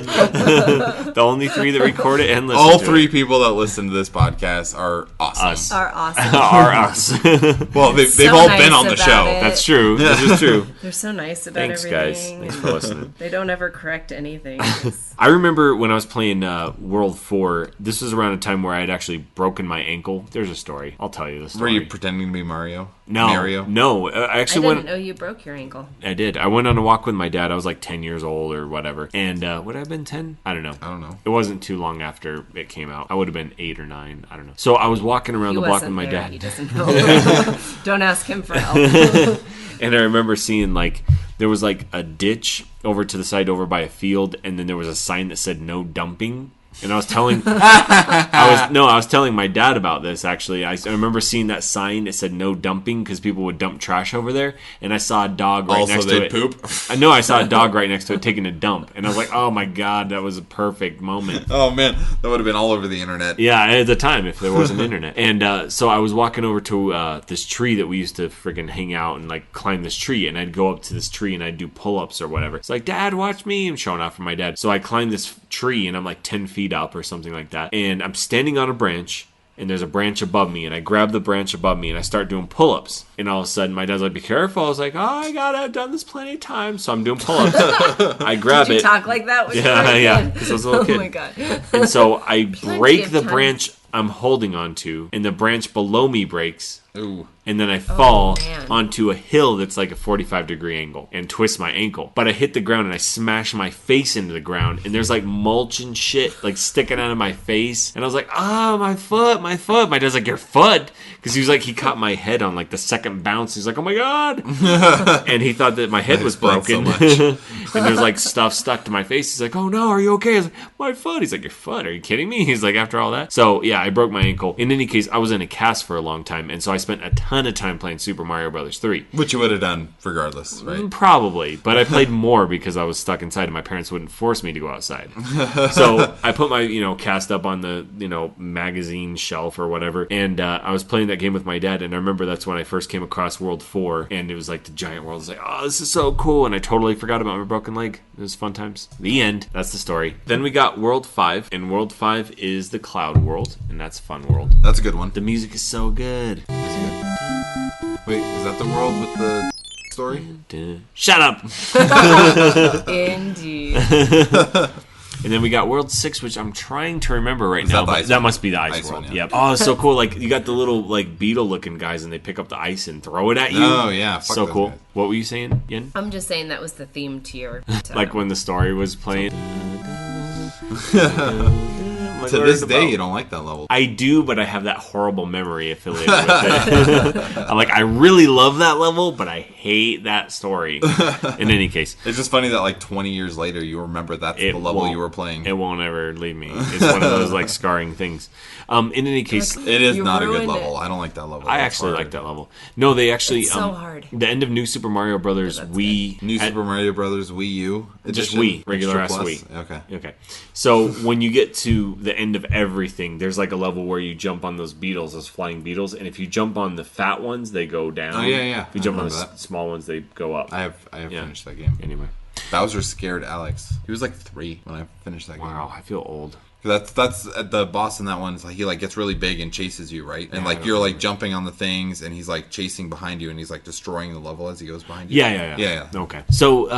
The only 3 that record it and listen All to 3 it. people that listen to this podcast are awesome. Us. Are awesome. Are us. Well, they've So all nice been on the about show. it. That's true. This is true. They're so nice about Thanks, guys. everything. Thanks for listening. They don't ever correct anything. I remember when I was playing World 4, this was around a time where I had actually broken my ankle. There's a story. I'll tell you the Were story. you pretending to be Mario? No. Mario? No. I I actually didn't went... know you broke your ankle. I did. I went on a walk with my dad. I was 10 years old or whatever. And would I have been 10? I don't know. I don't know. It wasn't too long after it came out. I would have been 8 or 9. I don't know. So I was walking around He the block with wasn't my there. dad. He doesn't know. Don't ask him for help. And I remember seeing there was a ditch over to the side over by a field, and then there was a sign that said no dumping. And I was telling, I was telling my dad about this. Actually, I remember seeing that sign. It said no dumping because people would dump trash over there. And I saw a dog right next to it. Also, they'd poop. I know I saw a dog right next to it taking a dump, and I was like, "Oh my god, that was a perfect moment." Oh, man. That would have been all over the internet. Yeah, at the time, if there wasn't internet. And so I was walking over to this tree that we used to friggin' hang out and climb this tree, and I'd go up to this tree and I'd do pull-ups or whatever. It's like, Dad, watch me. I'm showing off for my dad. So I climbed this tree and I'm 10 feet up or something like that. And I'm standing on a branch, and there's a branch above me, and I grab the branch above me and I start doing pull-ups. And all of a sudden my dad's like, be careful. I was like, oh, I've done this plenty of times. So I'm doing pull-ups. I grab Did you it. talk like that when you were a Yeah, kid? because I was a little kid. Oh my god. And so I break of the times. branch I'm holding onto, and the branch below me breaks. Ooh. and then I fall man. onto a hill that's like a 45-degree angle and twist my ankle. But I hit the ground and I smash my face into the ground, and there's like mulch and shit like sticking out of my face. And I was like, my foot. My dad's like, your foot? Because he was like, he caught my head on like the second bounce. He's like, oh my God. And he thought that my head was broken. So And there's like stuff stuck to my face. He's like, oh no, are you okay? I was like, my foot. He's like, your foot? Are you kidding me? He's like, after all that. So yeah, I broke my ankle. In any case, I was in a cast for a long time, and so I spent a ton of time playing Super Mario Brothers 3. Which you would have done regardless, right? Probably, but I played more because I was stuck inside and my parents wouldn't force me to go outside. So I put my, cast up on the, magazine shelf or whatever, and I was playing that game with my dad, and I remember that's when I first came across World 4, and it was like the giant world. I was like, oh, this is so cool, and I totally forgot about my broken leg. It was fun times. The end. That's the story. Then we got World 5, and World 5 is the Cloud World, and that's Fun World. That's a good one. The music is so good. Wait, is that the world with the story? Shut up! Indeed. And then we got World 6, which I'm trying to remember right Is now. that the But ice that one? must be the ice world. One, yeah. Yep. Oh, it's so cool. Like, you got the little, like, beetle-looking guys, and they pick up the ice and throw it at you. Oh, yeah. Fuck So those cool. guys. What were you saying, Yen? I'm just saying that was the theme to your... Like when the story was playing? To this day, you don't like that level. I do, but I have that horrible memory affiliated with it. I'm like, I really love that level, but I hate that story. In any case. It's just funny that like 20 years later, you remember that's the level you were playing. It won't ever leave me. It's one of those like scarring things. In any case, it is You not a good ruined level. it. I don't like that level. I That's actually hard. like that level. No, they actually It's so hard. The end of New Super Mario Brothers Wii, New Super Mario Brothers Wii U just edition? Wii, regular Extra ass Plus? Wii. Okay. Okay. So when you get to the end of everything, there's like a level where you jump on those beetles, those flying beetles, and if you jump on the fat ones, they go down. Oh, yeah. If you jump on the remember that. small ones, they go up. I have finished that game. Anyway. Bowser scared Alex. He was like 3 when I finished that game. Wow, I feel old. That's the boss in that one. Is like he like gets really big and chases you, right? And Yeah, like you're like jumping on the things, and he's like chasing behind you, and he's like destroying the level as he goes behind you. Yeah. Okay. So,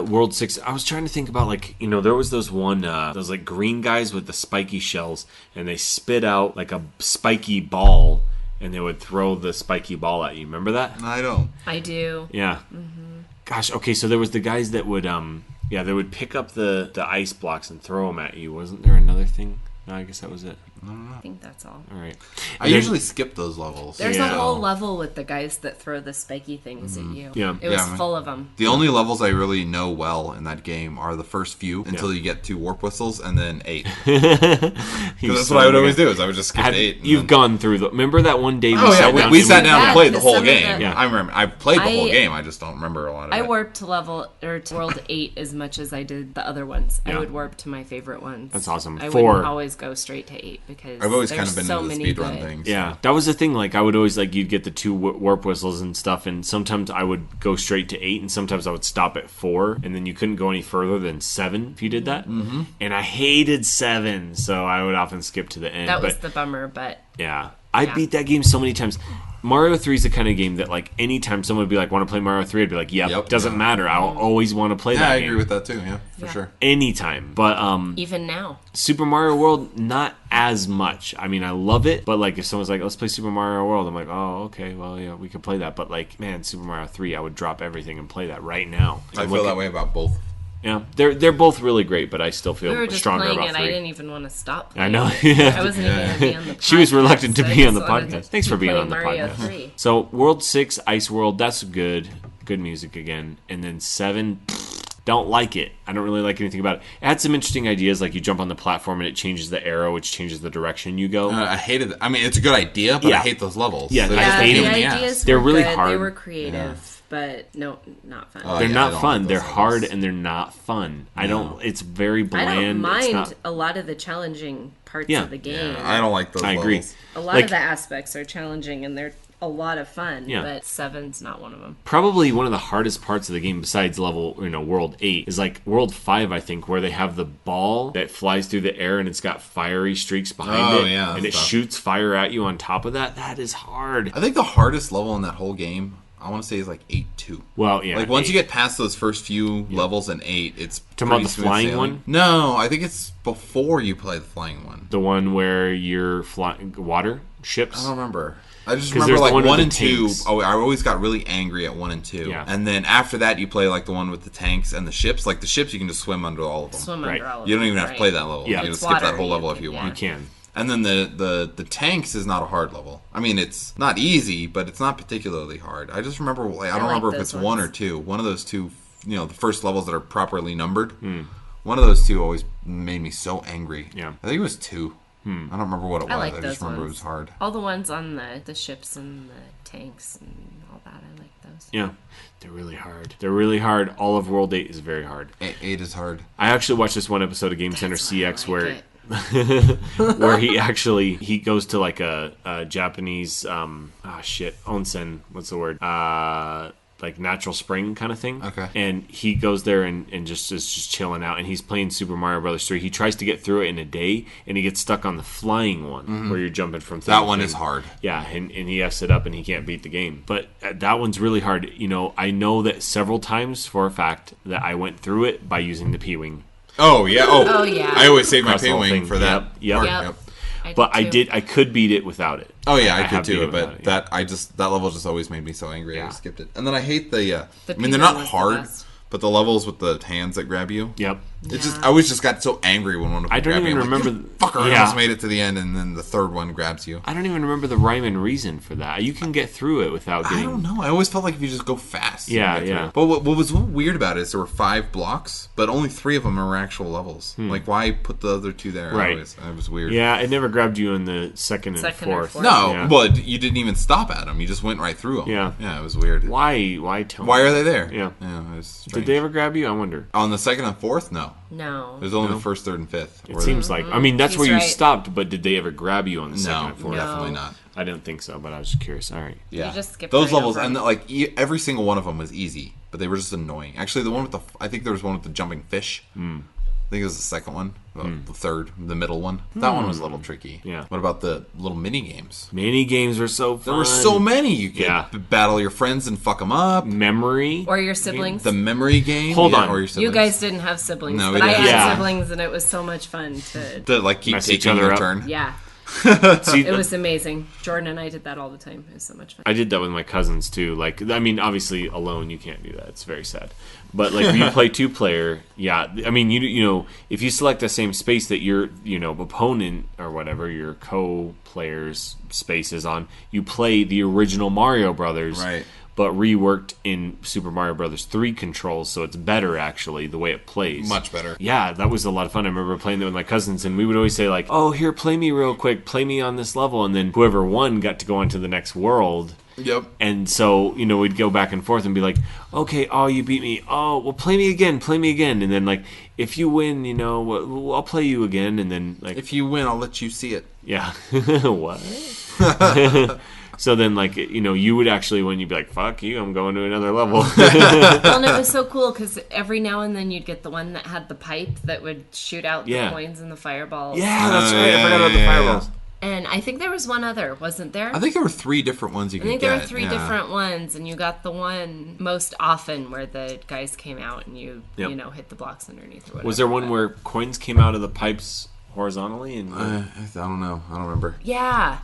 World 6, I was trying to think about, like, there was those those, like, green guys with the spiky shells, and they spit out, like, a spiky ball, and they would throw the spiky ball at you. Remember that? I don't. I do. Yeah. Mm-hmm. Gosh, okay, so there was the guys that would, they would pick up the ice blocks and throw them at you. Wasn't there another thing? No, I guess that was it. I think that's all. All right. I usually skip those levels. There's Yeah. a whole level with the guys that throw the spiky things at you. Yeah. It was Yeah, man. full of them. The only levels I really know well in that game are the first few until you get to warp whistles and then 8. That's what I would always do. Is I would just skip to 8. You've gone through remember that one day we Oh yeah, sat down? we sat down and Yeah, played the because whole some of game. the- Yeah. I remember. I played the whole I- game. I just don't remember a lot of I it. warped to World 8 as much as I did the other ones. Yeah. I would warp to my favorite ones. That's awesome. I 4. wouldn't always go straight to 8 because I've always there's kind of been so into the many speedrun good. things. Yeah, that was the thing. Like, I would always, like, you'd get the 2 warp whistles and stuff, and sometimes I would go straight to 8, and sometimes I would stop at 4, and then you couldn't go any further than 7 if you did that. Mm-hmm. And I hated 7, so I would often skip to the end. That was but, the bummer, but yeah. I beat that game so many times. Mario 3 is the kind of game that, like, anytime someone would be like, want to play Mario 3, I'd be like, yep, doesn't matter. I'll always want to play Yeah, that I game. agree with that too. Yeah, for sure. Anytime. But, even now. Super Mario World, not as much. I mean, I love it, but like if someone's like, let's play Super Mario World, I'm like, oh, okay, well, yeah, we could play that. But like, man, Super Mario 3, I would drop everything and play that right now. I feel that way about both. Yeah, they're both really great, but I still feel We were just stronger playing about it. 3. I didn't even want to stop I playing know. it. I wasn't even going to be on the podcast. She was reluctant to I be on just the wanted podcast. to Thanks for keep being playing on the Mario podcast. 3. So World 6, Ice World, that's good. Good music again. And then 7, don't like it. I don't really like anything about it. It had some interesting ideas, like you jump on the platform and it changes the arrow, which changes the direction you go. I hated it. I mean, it's a good idea, but Yeah. I hate those levels. Yeah, They're I just a hate pain them. in The the ass. ideas They're were really good. hard. They were creative, but no, not fun. Oh, They're yeah, I not don't fun. like They're those hard levels. and they're not fun. I don't. It's very I bland. don't It's mind not, a lot of the challenging parts Yeah. of the game. I don't like those I levels. agree. A lot Like- of the aspects are challenging and they're a lot of fun, Yeah. but 7's not one of them. Probably one of the hardest parts of the game, besides World 8, is like World 5, I think, where they have the ball that flies through the air and it's got fiery streaks behind Oh, it, yeah, and it stuff. shoots fire at you on top of that. That is hard. I think the hardest level in that whole game, I want to say, is like 8-2. Well, yeah. Like once 8. you get past those first few levels in 8, it's Talking about pretty the smooth flying sailing. one? No, I think it's before you play the flying one. The one where you're flying water ships. I don't remember. I just 'Cause remember there's the like one with 1 the and 2. tanks. Oh, I always got really angry at 1 and 2. Yeah. And then after that, you play like the one with the tanks and the ships. Like the ships, you can just swim under all of them. Swim Right. under all of You don't them, even have to right. play that level. Yeah. You can It's skip that water, whole level you if you can- want. You can. And then the tanks is not a hard level. I mean, it's not easy, but it's not particularly hard. I just remember, like, I don't like remember if those it's 1 or ones. 2. One of those two, the first levels that are properly numbered. Hmm. One of those two always made me so angry. Yeah. I think it was 2. I don't remember what it was. I like I those just remember ones. it was hard. All the ones on the ships and the tanks and all that. I like those. Yeah. They're really hard. They're really hard. All of World 8 is very hard. 8 is hard. I actually watched this one episode of Game Center CX why I where like where he goes to like a Japanese onsen, what's the word, like natural spring kind of thing. Okay. And he goes there and just is just chilling out, and he's playing Super Mario Brothers 3. He tries to get through it in a day, and he gets stuck on the flying one where you're jumping from thing That to one thing. is hard. Yeah, and he F's it up and he can't beat the game. But that one's really hard. I know that several times for a fact that I went through it by using the P-Wing. Oh, yeah. Oh, yeah. I always save my Across the whole P-Wing thing. for that. Yep. part. Yep. But too. I could beat it without it. Oh yeah, I have could beat too, it but without it, yeah. that level just always made me so angry. I Yeah. just skipped it. And then I hate the. I mean, P-Wing they're not was the hard, best. but the levels with the hands that grab you. Yep. It just I always just got so angry when one of them I don't grabbed me. even I'm like, remember "You fucker, I yeah. almost made it to the end, and then the third one grabs you. I don't even remember the rhyme and reason for that. You can get through it without getting. I don't know. I always felt like if you just go fast. you Yeah, can get through yeah. it. But what was weird about it is there were 5 blocks, but only 3 of them were actual levels. Like, why put the other 2 there? Right. It was weird. Yeah, it never grabbed you in the second and Second or fourth. fourth. No, Yeah. but you didn't even stop at them. You just went right through them. Yeah. Yeah, it was weird. Why tell Why me? are they there? Yeah. it was Did strange. they ever grab you? I wonder. On the second and fourth? No. No. It was only the first, third, and fifth. It seems like. I mean, that's He's where you right. stopped, but did they ever grab you on the second No, and fourth? definitely not. I didn't think so, but I was just curious. All right. Yeah, just skipped those right levels, over and them. like every single one of them was easy, but they were just annoying. Actually, the one with I think there was one with the jumping fish. I think it was the second one, the third, the middle one. That one was a little tricky. Yeah. What about the little mini games? Mini games were so fun. There were so many. You could Yeah. battle your friends and fuck them up. Memory. Or your siblings. The memory game. Hold on. Or your You siblings. guys didn't have siblings, No, we but I didn't. had Yeah. siblings, and it was so much fun to. to like keep Mess each taking other your up. turn. Yeah, See, it was amazing. Jordan and I did that all the time. It was so much fun. I did that with my cousins too. Like, I mean, obviously alone you can't do that. It's very sad. But like, when you play 2-player, yeah. I mean, you know, if you select the same space that your opponent or whatever your co-player's space is on, you play the original Mario Brothers, Right. but reworked in Super Mario Brothers 3 controls, so it's better actually the way it plays. Much better. Yeah, that was a lot of fun. I remember playing that with my cousins, and we would always say like, "Oh, here, play me real quick, play me on this level," and then whoever won got to go on to the next world. Yep. And so, we'd go back and forth and be like, "Okay, oh, you beat me. Oh, well, play me again. And then like, if you win, I'll play you again. And then like, If you win, I'll let you see it. yeah, what? So then, like, you would actually win. You'd be like, "Fuck you! I'm going to another level." Well, and it was so cool because every now and then you'd get the one that had the pipe that would shoot out Yeah. the coins and the fireballs. Yeah, that's right. I yeah, forgot about the yeah, yeah. fireballs. And I think there was one other, wasn't there? I think there were 3 different ones you I could think get. there were 3 yeah. different ones, and you got the one most often where the guys came out and you hit the blocks underneath. Or whatever. Was there one where coins came out of the pipes horizontally? And I don't know. I don't remember. Yeah.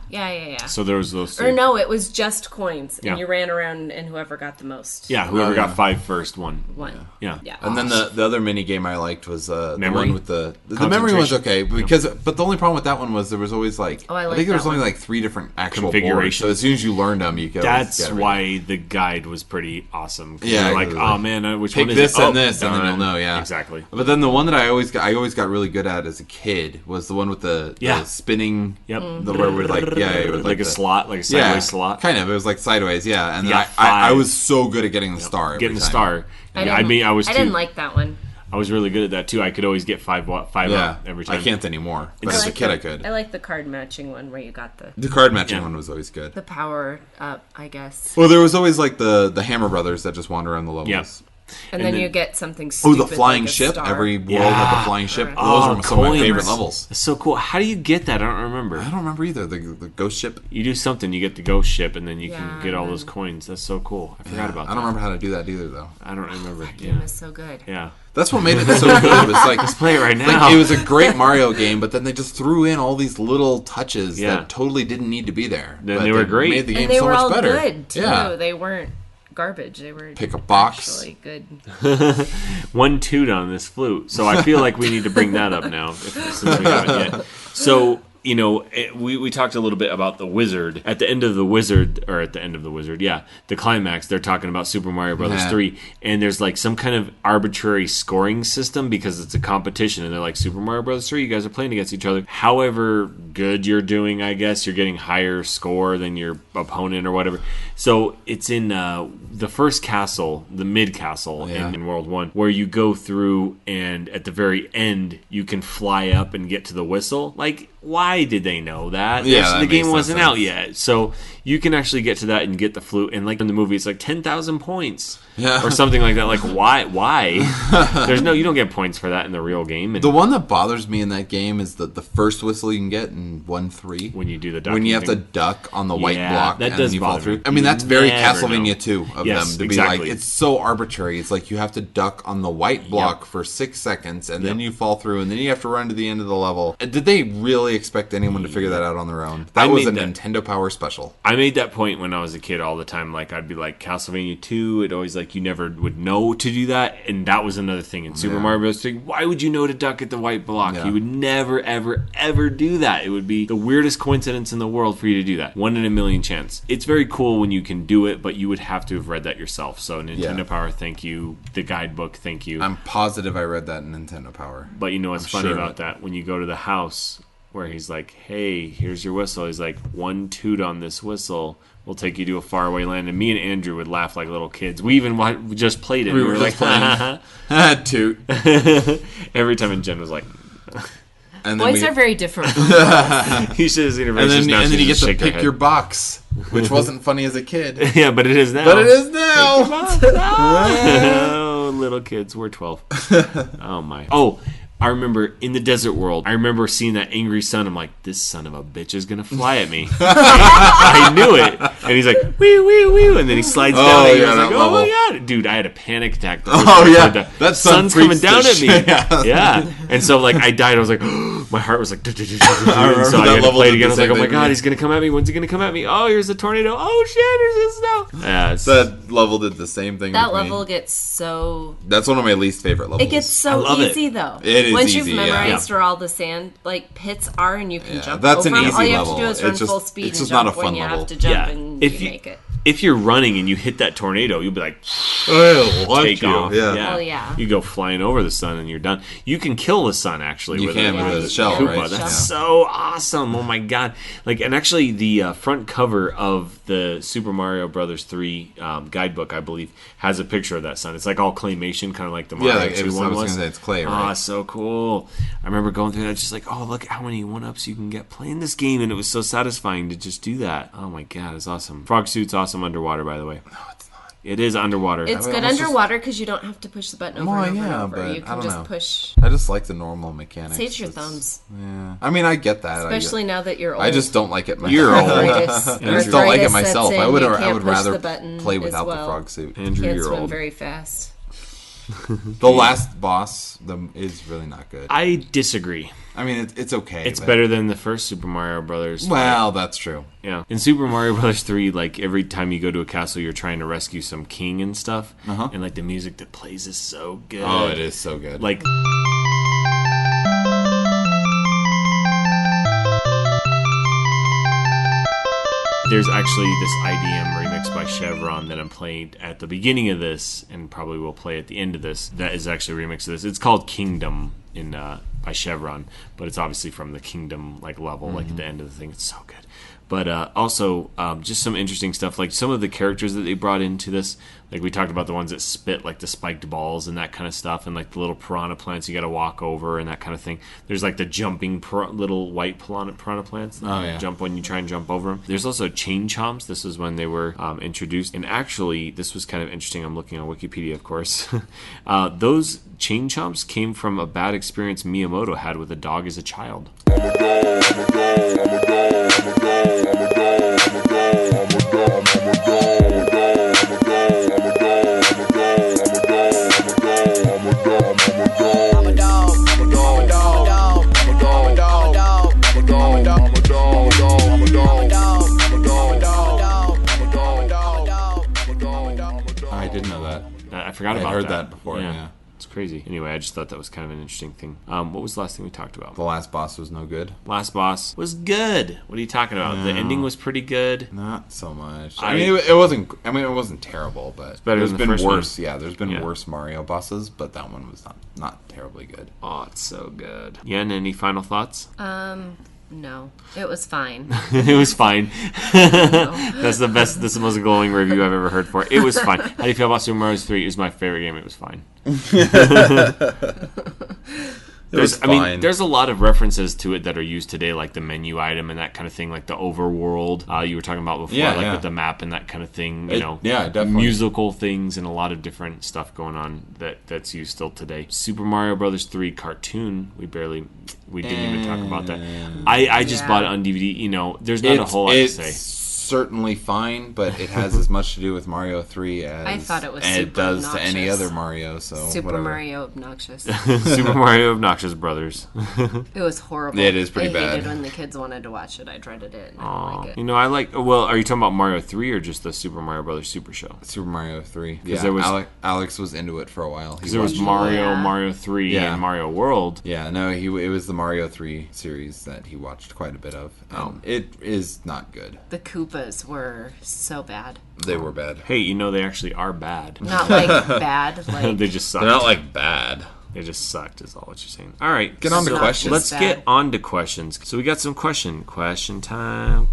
so there was those 3. Or no, it was just coins, and Yeah. you ran around, and whoever got the most Yeah, whoever Oh, got yeah. 5 first won. won. Yeah. Yeah. And then the other mini game I liked was the Memory? one with the memory was Concentration. okay but the only problem with that one was there was always like Oh, I like think there was that only one. like 3 different actual boards. Configurations. So as soon as you learned them, you could. always That's get everything. why the guide was pretty awesome. 'Cause Yeah, you're like, it was oh like, man, which pick one is this it? and this, and then done. you'll know. Yeah, Exactly. But then the one that I always got really good at as a kid was the one with the spinning. Yep. The where it would like it was like a the- slot, like a sideways slot. Kind of. It was like sideways, yeah. And then got I 5. was so good at getting the star. Getting every the time. star. I I mean, I was I didn't too. like that one. I was really good at that too. I could always get 5 Yeah, up every time. I can't anymore. But It's- as a kid, I could. I like the card matching one where you got The card matching Yeah. one was always good. the power up, I guess. Well, there was always like the Hammer Brothers that just wander around the levels. Yep. And And then then- you get something Oh, stupid. the flying like a ship! star. Every world Yeah. had the flying ship. Oh, Those were some of my coins. favorite levels. That's so cool. How do you get that? I don't remember. I don't remember either. The ghost ship. You do something, you get the ghost ship, and then you can Yeah, get all and those coins. That's so cool. I forgot about that. I don't remember how to do that either, though. I don't remember. Game Yeah. is so good. Yeah. That's what made it so good. It was like, Let's play it right now. Like, it was a great Mario game, but then they just threw in all these little touches Yeah. that totally didn't need to be there. Then But they were great. Made the game And they so were much all better. good too. Yeah. They weren't garbage. They were Pick a box. actually good. One toot on this flute. So I feel like we need to bring that up now, since we haven't yet. So, you know, we talked a little bit about the wizard. At the end of the wizard, the climax, they're talking about Super Mario Brothers 3, and there's like some kind of arbitrary scoring system because it's a competition, and they're like, Super Mario Brothers 3, you guys are playing against each other. However good you're doing, I guess, you're getting higher score than your opponent or whatever. So it's in the first castle, the mid castle in World 1, where you go through, and at the very end, you can fly up and get to the whistle. Like, why did they know that? Yeah, the that game makes wasn't sense. out yet. So you can actually get to that and get the flute. And like in the movie, it's like 10,000 points. Yeah. Or something like that. Like, why? You don't get points for that in the real game. And The one that bothers me in that game is the first whistle you can get in 1-3. when you do the ducking When you have to thing. duck on the white Yeah, block that and does then you fall bother through. me. I mean, that's very Never Castlevania know. 2 of Yes, them to exactly. be like, it's so arbitrary. It's like you have to duck on the white block for 6 seconds and then you fall through and then you have to run to the end of the level. Did they really expect anyone to figure that out on their own? That was a Nintendo Power special. I made that point when I was a kid all the time. Like, I'd be like, Castlevania 2, it always like, you never would know to do that. And that was another thing in Super Mario Bros. 3. Why would you know to duck at the white block? Yeah. You would never, ever, ever do that. It would be the weirdest coincidence in the world for you to do that. 1 in a million chance. It's very cool when you can do it, but you would have to have read that yourself. So Nintendo Power, thank you. The guidebook, thank you. I'm positive I read that in Nintendo Power. But you know what's I'm funny sure. about that? When you go to the house where he's like, hey, here's your whistle. He's like, 1 toot on this whistle will take you to a faraway land. And me and Andrew would laugh like little kids. We even we just played it. We We were were just like, playing. Toot. every time, and Jen was like, And then Boys we, are very different. From girls. you should have seen her face and then, just now. and then She you get just to shake her pick head. your box, which wasn't funny as a kid. Yeah, but it is now. But it is now. Oh, little kids, we're 12. Oh my. Oh, I remember in the desert world, I remember seeing that angry sun. I'm like, this son of a bitch is gonna fly at me. I knew it. And he's like, wee wee wee, and then he slides down. Oh, And he yeah, was like, that oh my level. god, dude! I had a panic attack. The first Oh, time I yeah. played That sun sun's coming freaks down the at me. shit out of Yeah, and so like I died. I was like, my heart was like, and so I remember had that to level play it did again. I the was like, same oh my thing to god, me. he's gonna come at me. When's he gonna come at me? Oh, here's a tornado. Oh shit, here's the snow. Yeah, it's, That level did the same thing. That with me. level gets so. That's one of my least favorite levels. It gets I so love it. easy though. It is Once easy, you've yeah. memorized Yeah. where all the sand like pits are, and you can Yeah, jump that's over an them. All easy you have to level. do is run It's just- full speed it's and just not jump a fun when you level. have to jump, Yeah. and If you you- make it. if you're running and you hit that tornado, you'll be like, take off. Yeah. Oh, yeah. You go flying over the sun and you're done. You can kill the sun actually. You with can a, with a shell, Koopa. right? That's Yeah. so awesome. Oh my god! Like, and actually, the front cover of the Super Mario Brothers 3 guidebook, I believe, has a picture of that sun. It's like all claymation, kind of like the Mario like, 2 I was one gonna was. say it's clay, Ah, right? so cool. I remember going through that, just like, oh, look how many 1-ups you can get playing this game, and it was so satisfying to just do that. Oh my god, it's awesome. Frog suit's awesome underwater, by the way. No, it's not. It is underwater. It's mean, good let's just- underwater because you don't have to push the button over Well, and over yeah, and over. but You I can don't just know. push. I just like the normal mechanics. Saves your It's- thumbs, Yeah. I mean, I get that. especially now that you're old. I just don't like it myself. You're old. Arthritis- I just don't like it arthritis myself. sets I in, would you I can't would push rather the button play as without the well. frog suit. Andrew, Can't you're swim old. very fast. The last boss is really not good. I disagree. I mean, it's okay. It's but- better than the first Super Mario Brothers. Well, that's true. Yeah. In Super Mario Brothers 3, like every time you go to a castle, you're trying to rescue some king and stuff, and like the music that plays is so good. Oh, it is so good. Like. There's actually this IDM remix by Chevron that I'm playing at the beginning of this, and probably will play at the end of this. That is actually a remix of this. It's called Kingdom by Chevron, but it's obviously from the Kingdom like level, like at the end of the thing. It's so good. But also, just some interesting stuff. Like some of the characters that they brought into this, like we talked about the ones that spit like the spiked balls and that kind of stuff, and like the little piranha plants you got to walk over and that kind of thing. There's like the jumping little white piranha plants that Oh, yeah. jump when you try and jump over them. There's also chain chomps. This is when they were introduced. And actually, this was kind of interesting. I'm looking on Wikipedia, of course. Those chain chomps came from a bad experience Miyamoto had with a dog as a child. I forgot about that. I heard that before, yeah. It's crazy. Anyway, I just thought that was kind of an interesting thing. What was the last thing we talked about? The last boss was no good. Last boss was good. What are you talking about? No. The ending was pretty good. Not so much. I mean, it wasn't. I mean, it wasn't terrible, but there's been worse. One. Yeah, there's been worse Mario bosses, but that one was not terribly good. Oh, it's so good. Yen, any final thoughts? No, it was fine. It was fine. That's the best. That's the most glowing review I've ever heard for it. It was fine. How do you feel about Super Mario 3? It was my favorite game. It was fine. There's a lot of references to it that are used today, like the menu item and that kind of thing, like the overworld you were talking about before, with the map and that kind of thing. Definitely. Musical things and a lot of different stuff going on that's used still today. Super Mario Brothers 3 cartoon, we didn't even talk about that. I just bought it on DVD. There's not a whole lot to say. Certainly fine, but it has as much to do with Mario 3 as I thought it was it does obnoxious. to any other Mario. So Super Mario obnoxious. Super Mario Obnoxious Brothers. It was horrible. It is pretty bad. I hated when the kids wanted to watch it. I dreaded it. And I didn't like it. Are you talking about Mario 3 or just the Super Mario Brothers Super Show? Super Mario 3. Yeah, there was, Alex was into it for a while. Because there was Mario 3, and Mario World. Yeah, no, it was the Mario 3 series that he watched quite a bit of. It is not good. The Koopas were so bad. They were bad. Hey, they actually are bad. Not like bad. Like they just sucked. They're not like bad. They just sucked is all what you're saying. All right. Get on to questions. Let's get on to questions. So we got some question time.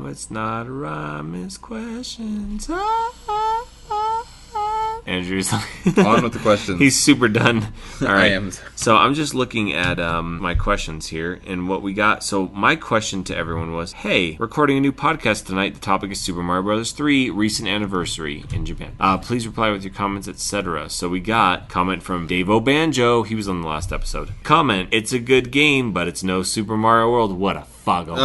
It's not a rhyme, it's question time. Andrew's on with the questions. He's super done. All right. I am. So I'm just looking at my questions here and what we got. So my question to everyone was, hey, recording a new podcast tonight. The topic is Super Mario Bros. 3 recent anniversary in Japan. Please reply with your comments, etc. So we got comment from Dave O'Banjo. He was on the last episode. Comment, it's a good game, but it's no Super Mario World. What a fuck-up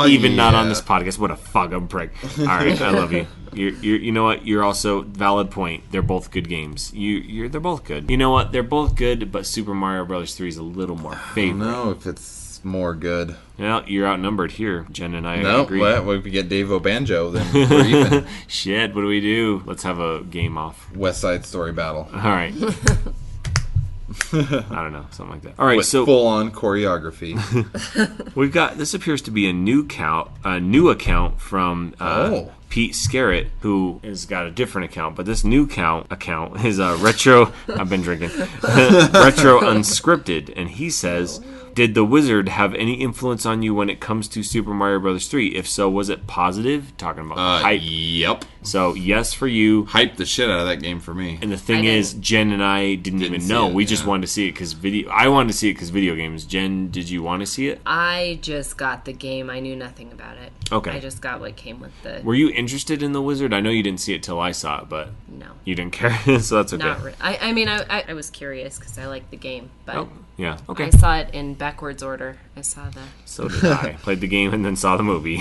prick. Even not on this podcast. What a fuck-up prick. All right, I love you. You know what? You're also valid point. They're both good games. They're both good. You know what? They're both good, but Super Mario Bros. 3 is a little more favorite. I don't know if it's more good. Well, you're outnumbered here. Jen and I agree. Well, if we get Dave O'Banjo, then we're even. Shit, what do we do? Let's have a game off. West Side Story battle. All right. I don't know, something like that. All right, with full-on choreography. We've got this appears to be a new account from Pete Scarrett, who has got a different account, but this new account is retro. I've been drinking retro unscripted, and he says, did the wizard have any influence on you when it comes to Super Mario Bros. 3? If so, was it positive? Talking about hype. Yep. So, yes for you. Hyped the shit out of that game for me. And the thing is, Jen and I didn't even know. We just wanted to see it because I wanted to see it because video games. Jen, did you want to see it? I just got the game. I knew nothing about it. Okay. I just got what came with the... Were you interested in the wizard? I know you didn't see it till I saw it, but... No. You didn't care? So that's okay. Not really. I mean, I was curious because I liked the game, but... Oh, yeah. Okay. I saw it in backwards order. I saw the... So did I. Played the game and then saw the movie.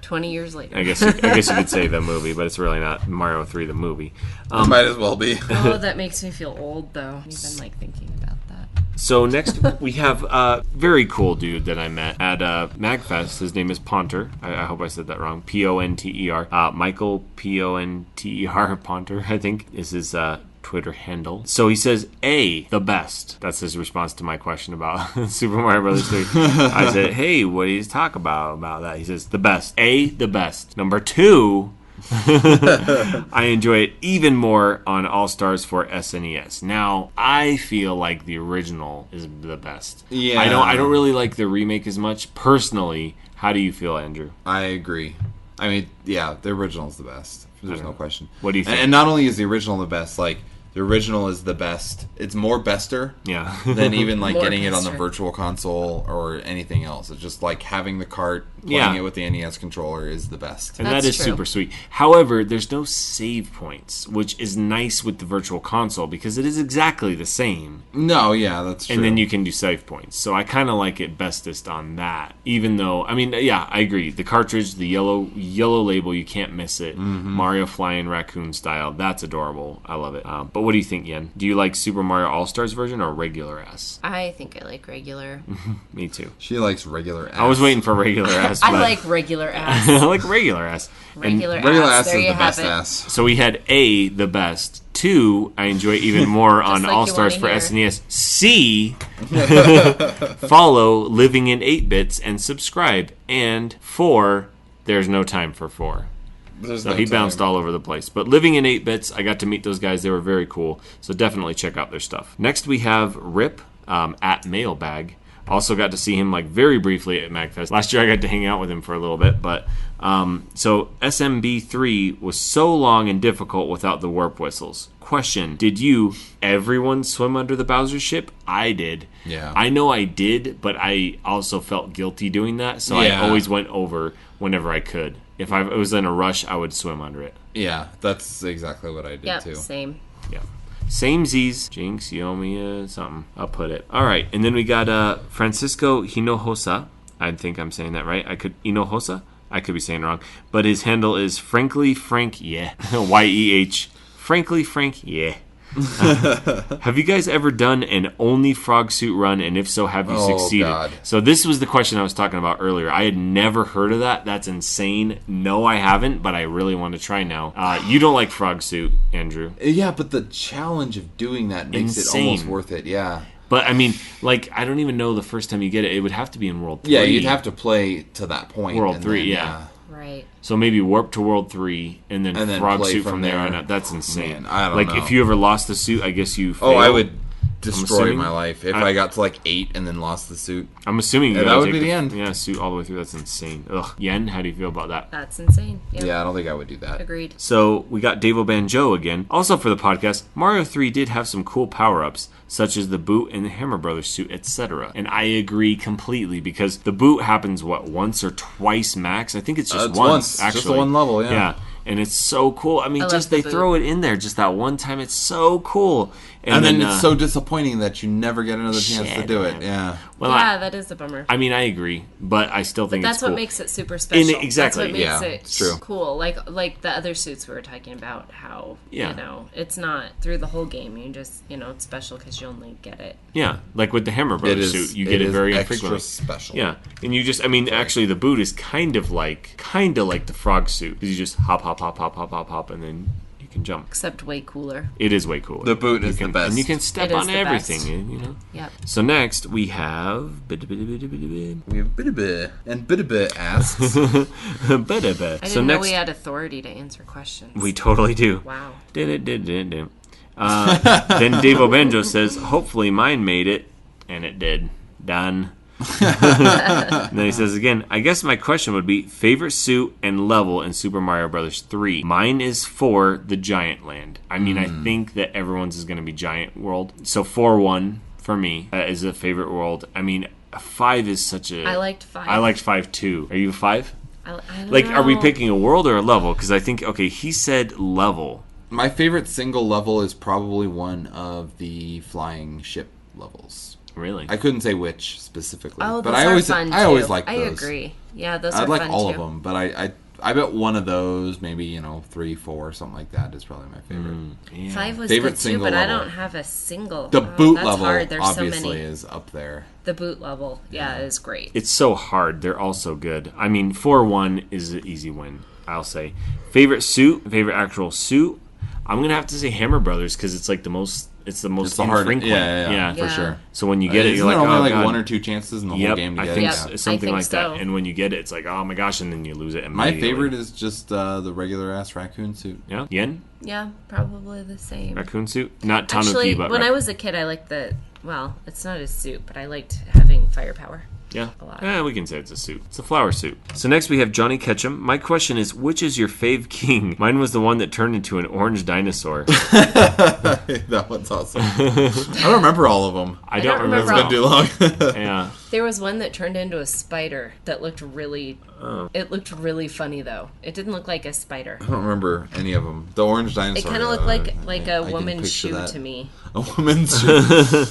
20 years later. I guess you could say the movie, but it's really not Mario 3 the movie. Might as well be. Oh, that makes me feel old, though. Even, thinking about that. So next, we have a very cool dude that I met at MagFest. His name is Ponter. I hope I said that wrong. Ponter. Michael Ponter, Ponter, I think, is his Twitter handle. So he says, A, the best. That's his response to my question about Super Mario Bros. 3. I said, hey, what do you talk about that? He says, the best. A, the best. Number 2, I enjoy it even more on All-Stars for SNES. Now, I feel like the original is the best. Yeah. I don't really like the remake as much. Personally, how do you feel, Andrew? I agree. I mean, yeah, the original is the best. There's no question. What do you think? And not only is the original the best, the original is the best. It's more bester than even getting it on the virtual console or anything else. It's just having the cart, playing it with the NES controller is the best. And that is true. Super sweet. However, there's no save points, which is nice with the virtual console because it is exactly the same. No, yeah, that's true. And then you can do save points. So I kind of like it bestest on that. Even though, I mean, yeah, I agree. The cartridge, the yellow label, you can't miss it. Mm-hmm. Mario flying raccoon style. That's adorable. I love it. But what do you think, Yen? Do you like Super Mario All-Stars version or regular S? I think I like regular. Me too. She likes regular S. I was waiting for regular S. ass. I but like regular ass. I like regular ass. Regular ass there is you the have best it. ass. So we had A, the best. 2, I enjoy even more on like you All Stars for wanna hear. SNES. C, follow Living in 8-Bits and subscribe. And 4, there's no time for 4. So he bounced all over the place. But Living in 8-Bits, I got to meet those guys. They were very cool. So definitely check out their stuff. Next we have Rip at Mailbag. Also got to see him like very briefly at MagFest. Last year I got to hang out with him for a little bit. But so SMB3 was so long and difficult without the warp whistles. Question, did everyone swim under the Bowser ship? I did. Yeah. I know I did, but I also felt guilty doing that. So Yeah. I always went over whenever I could. If I was in a rush, I would swim under it. Yeah, that's exactly what I did Yep, too. same. Yeah. Same Z's. Jinx, Yomi, something. I'll put it. All right. And then we got Francisco Hinojosa. I think I'm saying that right. Hinojosa? I could be saying it wrong. But his handle is Frankly Frank, yeah. Y-E-H. Frankly Frank, yeah. Have you guys ever done an only frog suit run, and if so, have you succeeded? God. So this was the question I was talking about earlier. I had never heard of that. That's insane. No, I haven't, but I really want to try now. You don't like frog suit, Andrew. Yeah, but the challenge of doing that makes Insane. it almost worth it. Yeah. But I mean, like, I don't even know the first time you get it. It would have to be in World 3. Yeah, you'd have to play to that point. World and 3, then, yeah. Right. So maybe warp to World 3 and then frog play suit from from there there. on out. That's insane. Man, I don't like, know. if you ever lost the suit, I guess you failed. Oh, I would destroy assuming- my life if I got to like 8 and then lost the suit. I'm assuming you Yeah, gotta that would take be the end. Yeah, suit all the way through. That's insane. Ugh. Yen, how do you feel about that? That's insane. Yep. Yeah, I don't think I would do that. Agreed. So we got Davo Banjo again. Also for the podcast, Mario 3 did have some cool power-ups, such as the boot and the Hammer Brothers suit, etc. And I agree completely, because the boot happens, once or twice max? I think it's just It's once, once. actually. Just the one level, yeah. Yeah, and it's so cool. I mean, I love just the they boot. throw it in there just that one time. It's so cool. And then it's so disappointing that you never get another chance to Shit, do man. it. Yeah. well, Yeah, that is a bummer. I mean, I agree, but I still think That's it's cool. what makes it super special. exactly, That's what yeah, makes it's true. it cool. Like the other suits we were talking about, how Yeah. it's not through the whole game. You just it's special because you only get it. Yeah, like with the Hammer It Brothers is, suit, you get it is very extra infrequently. special. Yeah, and you just, I mean, actually, the boot is kind of like the frog suit, because you just hop, hop, hop, hop, hop, hop, hop, and then you can jump. Except way cooler. It is way cooler. The boot You is the can- best. and you can step It is on the everything. best. You know. Yep. So next we have We have Bidaba. And Bidaba asks, I so didn't know next we had authority to answer questions. we totally do. Wow. Then Davo Banjo says, hopefully mine made it, and it did. Done. And then he says again, I guess my question would be favorite suit and level in Super Mario Bros. 3. Mine is 4, the Giant Land. I mean, I think that everyone's is going to be Giant World. So 4-1 for me is a favorite world. I mean, 5 is such a... I liked 5. I liked 5 too. Are you a 5? I don't Like, are we know. picking a world or a level? Because I think, okay, he said level. my favorite single level is probably one of the flying ship levels. Really? I couldn't say which specifically, Oh, but those I are always fun I always too. like those. I agree. Yeah, those are I'd like fun all too. of them, but I bet one of those, maybe 3, 4, something like that, is probably my favorite. Yeah. 5 was Favorite good too, single but I level. don't have a single. The boot that's level hard. There's obviously so many. is up there. The boot level, is great. It's so hard. They're all so good. I mean, 4-1 is an easy win, I'll say. Favorite suit, favorite actual suit. I'm going to have to say Hammer Brothers, because it's like the most It's the hard, infrequent. yeah, for Yeah. sure. So when you get it, Isn't you're like, there only oh, like God. 1 or 2 chances in the whole Yep, game to I get think it? so- Yeah. something I think like so. that. And when you get it, it's like, oh my gosh, and then you lose it My immediately. favorite is just the regular ass raccoon suit. Yeah? Yen? Yeah, probably the same. Raccoon suit? Not Tanuki, Actually, but... when I was a kid, I liked it's not a suit, but I liked having firepower. Yeah. a lot. We can say it's a suit. It's a flower suit. So next we have Johnny Ketchum. My question is, which is your fave king? Mine was the one that turned into an orange dinosaur. That one's awesome. I don't remember all of them. I don't remember. remember It's been too long. Yeah. There was one that turned into a spider that looked really. It looked really funny though. It didn't look like a spider. I don't remember any of them. The orange It dinosaur. kind of looked like I a can woman's picture shoe that. to me. A woman's shoe.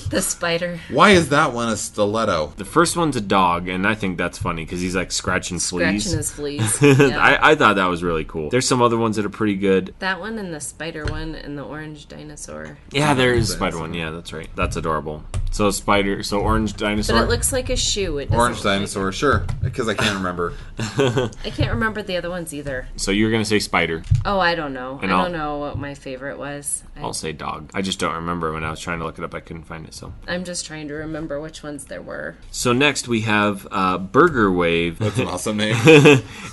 The spider Why is that one a stiletto? The first one's a dog, and I think that's funny because he's like scratching fleas. scratching his fleas. Yeah. I thought that was really cool. There's some other ones that are pretty good. That one and the spider one and the orange dinosaur. Yeah, there is a spider one. Yeah, that's right. That's adorable. So spider. So orange dinosaur. But it looks like a shoe. It doesn't Orange look like dinosaur, sure. Because I can't remember. I can't remember the other ones either. So you're gonna say spider. Oh, I don't know. And I don't know what my favorite was. I'll say dog. I just don't remember. When I was trying to look it up, I couldn't find it. So I'm just trying to remember which ones there were. So next we have Burger Wave. That's an awesome name.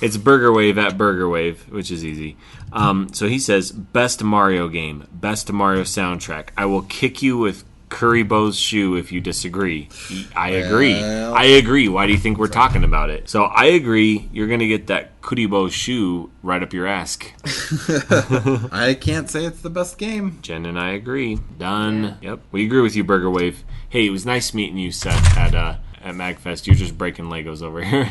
It's Burger Wave at Burger Wave, which is easy. So he says, best Mario game, best Mario soundtrack. I will kick you with Kuribo's shoe if you disagree. I agree. I agree. Why do you think we're talking about it? So I agree. You're going to get that Kuribo shoe right up your ass. I can't say it's the best game. Jen and I agree. Done. Yep. We agree with you, Burger Wave. Hey, it was nice meeting you, Seth, at MagFest. You're just breaking Legos over here.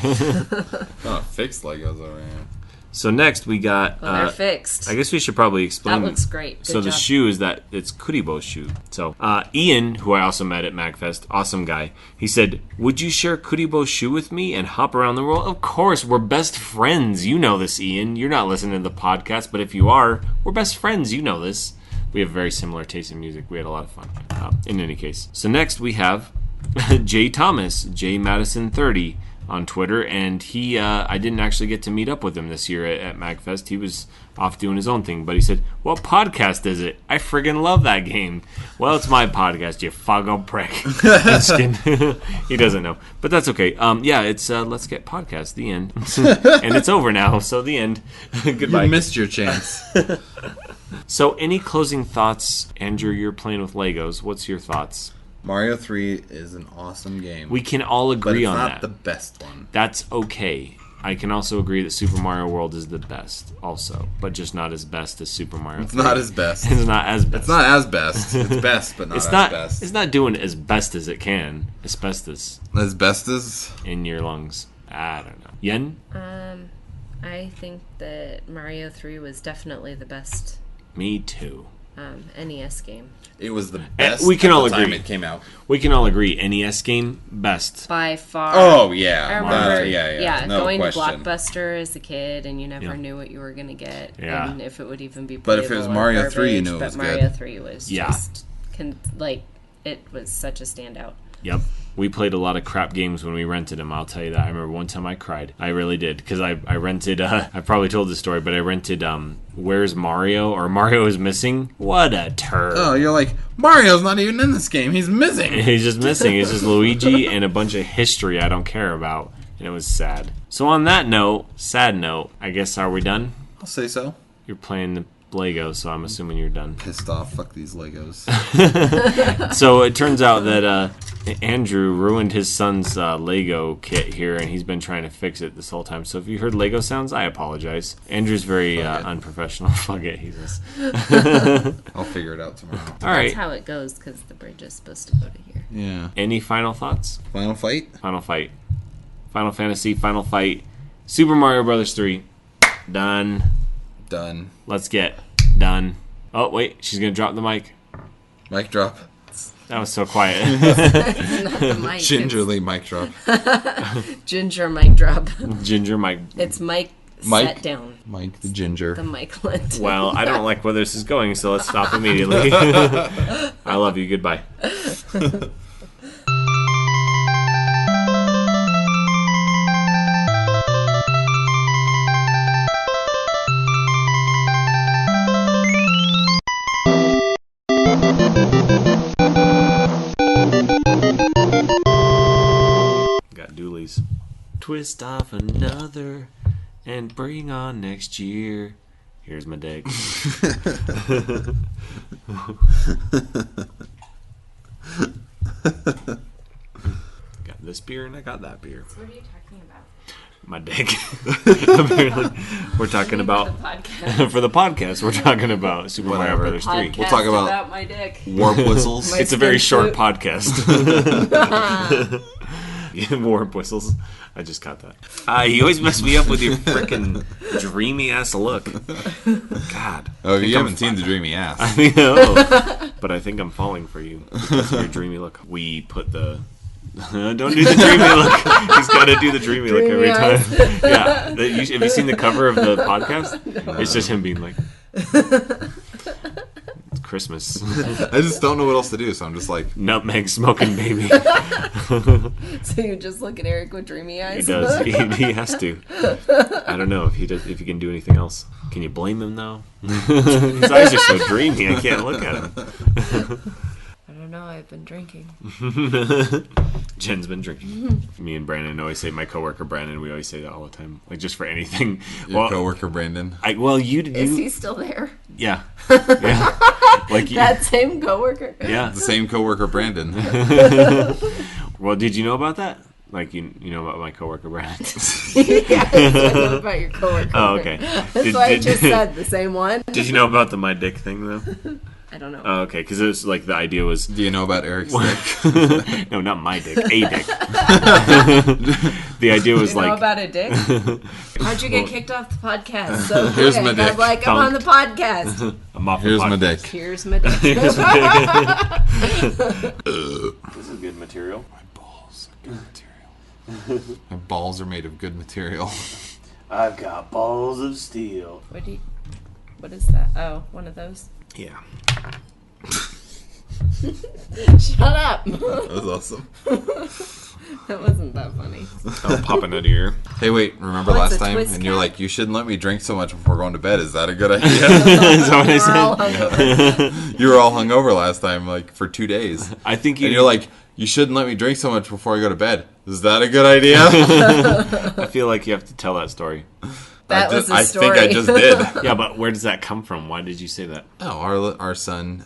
Fixed Legos over here. So next we got... Well, they're fixed. I guess we should probably explain... That looks great. Good so the job. shoe is that it's Kuribo's shoe. So Ian, who I also met at MagFest, awesome guy, he said, would you share Kuribo's shoe with me and hop around the world? Of course, we're best friends. You know this, Ian. You're not listening to the podcast, but if you are, we're best friends. You know this. We have very similar taste in music. We had a lot of fun. In any case. So next we have Jay Thomas, J Madison 30 on Twitter, and he I didn't actually get to meet up with him this year at MagFest. He was off doing his own thing, but he said, what podcast is it? I friggin' love that game. Well, it's my podcast, you foggo prick. Just kidding. He doesn't know, but that's okay. Yeah, it's Let's Get Podcast, the end. And it's over now, so the end. Goodbye. You missed your chance. So any closing thoughts? Andrew, you're playing with Legos. What's your thoughts? Mario 3 is an awesome game. We can all but agree it's on not that. the best one. That's okay. I can also agree that Super Mario World is the best also, but just not as best as Super Mario 3. It's not as best. It's not as best. It's not as best. It's best, but not It's as not best. It's not doing as best as it can. Asbestos As best as... in your lungs. I don't know. Yen? I think that Mario 3 was definitely the best Me too. NES game. It was the best we can at all the time agree. it came out. We can all agree. NES game, best. By far. Oh, yeah. I remember, yeah. No going question. to Blockbuster as a kid, and you never Yeah. knew what you were going to get, Yeah. and if it would even be But if it playable was or Mario 3, you garbage, knew it but was Mario good. 3 was Yeah. just, it was such a standout. Yep. We played a lot of crap games when we rented them, I'll tell you that. I remember one time I cried. I really did. Because I rented, I probably told this story, but I rented Where's Mario? Or Mario is Missing. What a turd. Oh, you're like, Mario's not even in this game. He's missing. He's just missing. It's just Luigi and a bunch of history I don't care about. And it was sad. So on that note, sad note, I guess, are we done? I'll say so. You're playing the Lego, so I'm assuming you're done. Pissed off. Fuck these Legos. So it turns out that Andrew ruined his son's Lego kit here, and he's been trying to fix it this whole time. So if you heard Lego sounds, I apologize. Andrew's very unprofessional. Fuck it, he says. I'll figure it out tomorrow. All right. That's how it goes, because the bridge is supposed to go to here. Yeah. Any final thoughts? Final fight? Final fight. Final Fantasy, final fight. Super Mario Brothers 3. Done. Done. Let's get done. Oh, wait. She's going to drop the mic. Mic drop. That was so quiet. Not the mic. Gingerly mic drop. Ginger mic drop. Ginger mic. It's Mike Mike? set down. Mike the ginger. The mic lent. Well, I don't like where this is going, so let's stop immediately. I love you. Goodbye. Got doolies. Twist off another and bring on next year. Here's my deck. Got this beer and I got that beer. What are you talking about? My dick. Apparently, we're talking about for the podcast. We're talking about Super Mario Whatever. Brothers 3. We'll talk about my dick. warp whistles. It's a very skin short suit. podcast. Warp whistles. I just caught that. You always mess me up with your freaking dreamy ass look. God. Oh, you haven't seen the dreamy ass. I know. But I think I'm falling for you because of your dreamy look. We put the. Don't do the dreamy look. He's got to do the dreamy look every time. Yeah. Have you seen the cover of the podcast? It's just him being like. It's Christmas. I just don't know what else to do, so I'm just like... Nutmeg smoking baby. So you just look at Eric with dreamy eyes? He does. He has to. I don't know if he does. If he can do anything else. Can you blame him though? His eyes are so dreamy. I can't look at him. I don't know. I've been drinking. Jen's been drinking. Me and Brandon always say. My coworker Brandon. We always say that all the time. Like just for anything. Your coworker Brandon. Is he still there? Yeah. Yeah. Like that same coworker. Yeah. The same coworker Brandon. Well, did you know about that? Like you know about my coworker Brandon? Yeah, I know about your coworker. Oh, okay. That's why I just said the same one. Did you know about the my dick thing though? I don't know. Oh, okay, because it was like the idea was. Do you know about Eric's dick? No, not my dick. A dick. The idea was you know like. About a dick? How'd you get kicked off the podcast? So here's my dick. Like I'm on the podcast. I'm off Here's the podcast. my dick. Here's my dick. This is good material. My balls are good material. My balls are made of good material. I've got balls of steel. What is that? Oh, one of those. Yeah. Shut up. That was awesome. That wasn't that funny. Oh, popping out of your ear. Hey, wait, remember Oh, it's last a time? twist And you're cap? like, you shouldn't let me drink so much before going to bed. Is that a good idea? Is that what I We're all said? hungover. You were all hungover last time, like, for 2 days. I think you. And you're like, you shouldn't let me drink so much before I go to bed. Is that a good idea? I feel like you have to tell that story. That was the story. I think I just did. Yeah, but where does that come from? Why did you say that? Oh, our son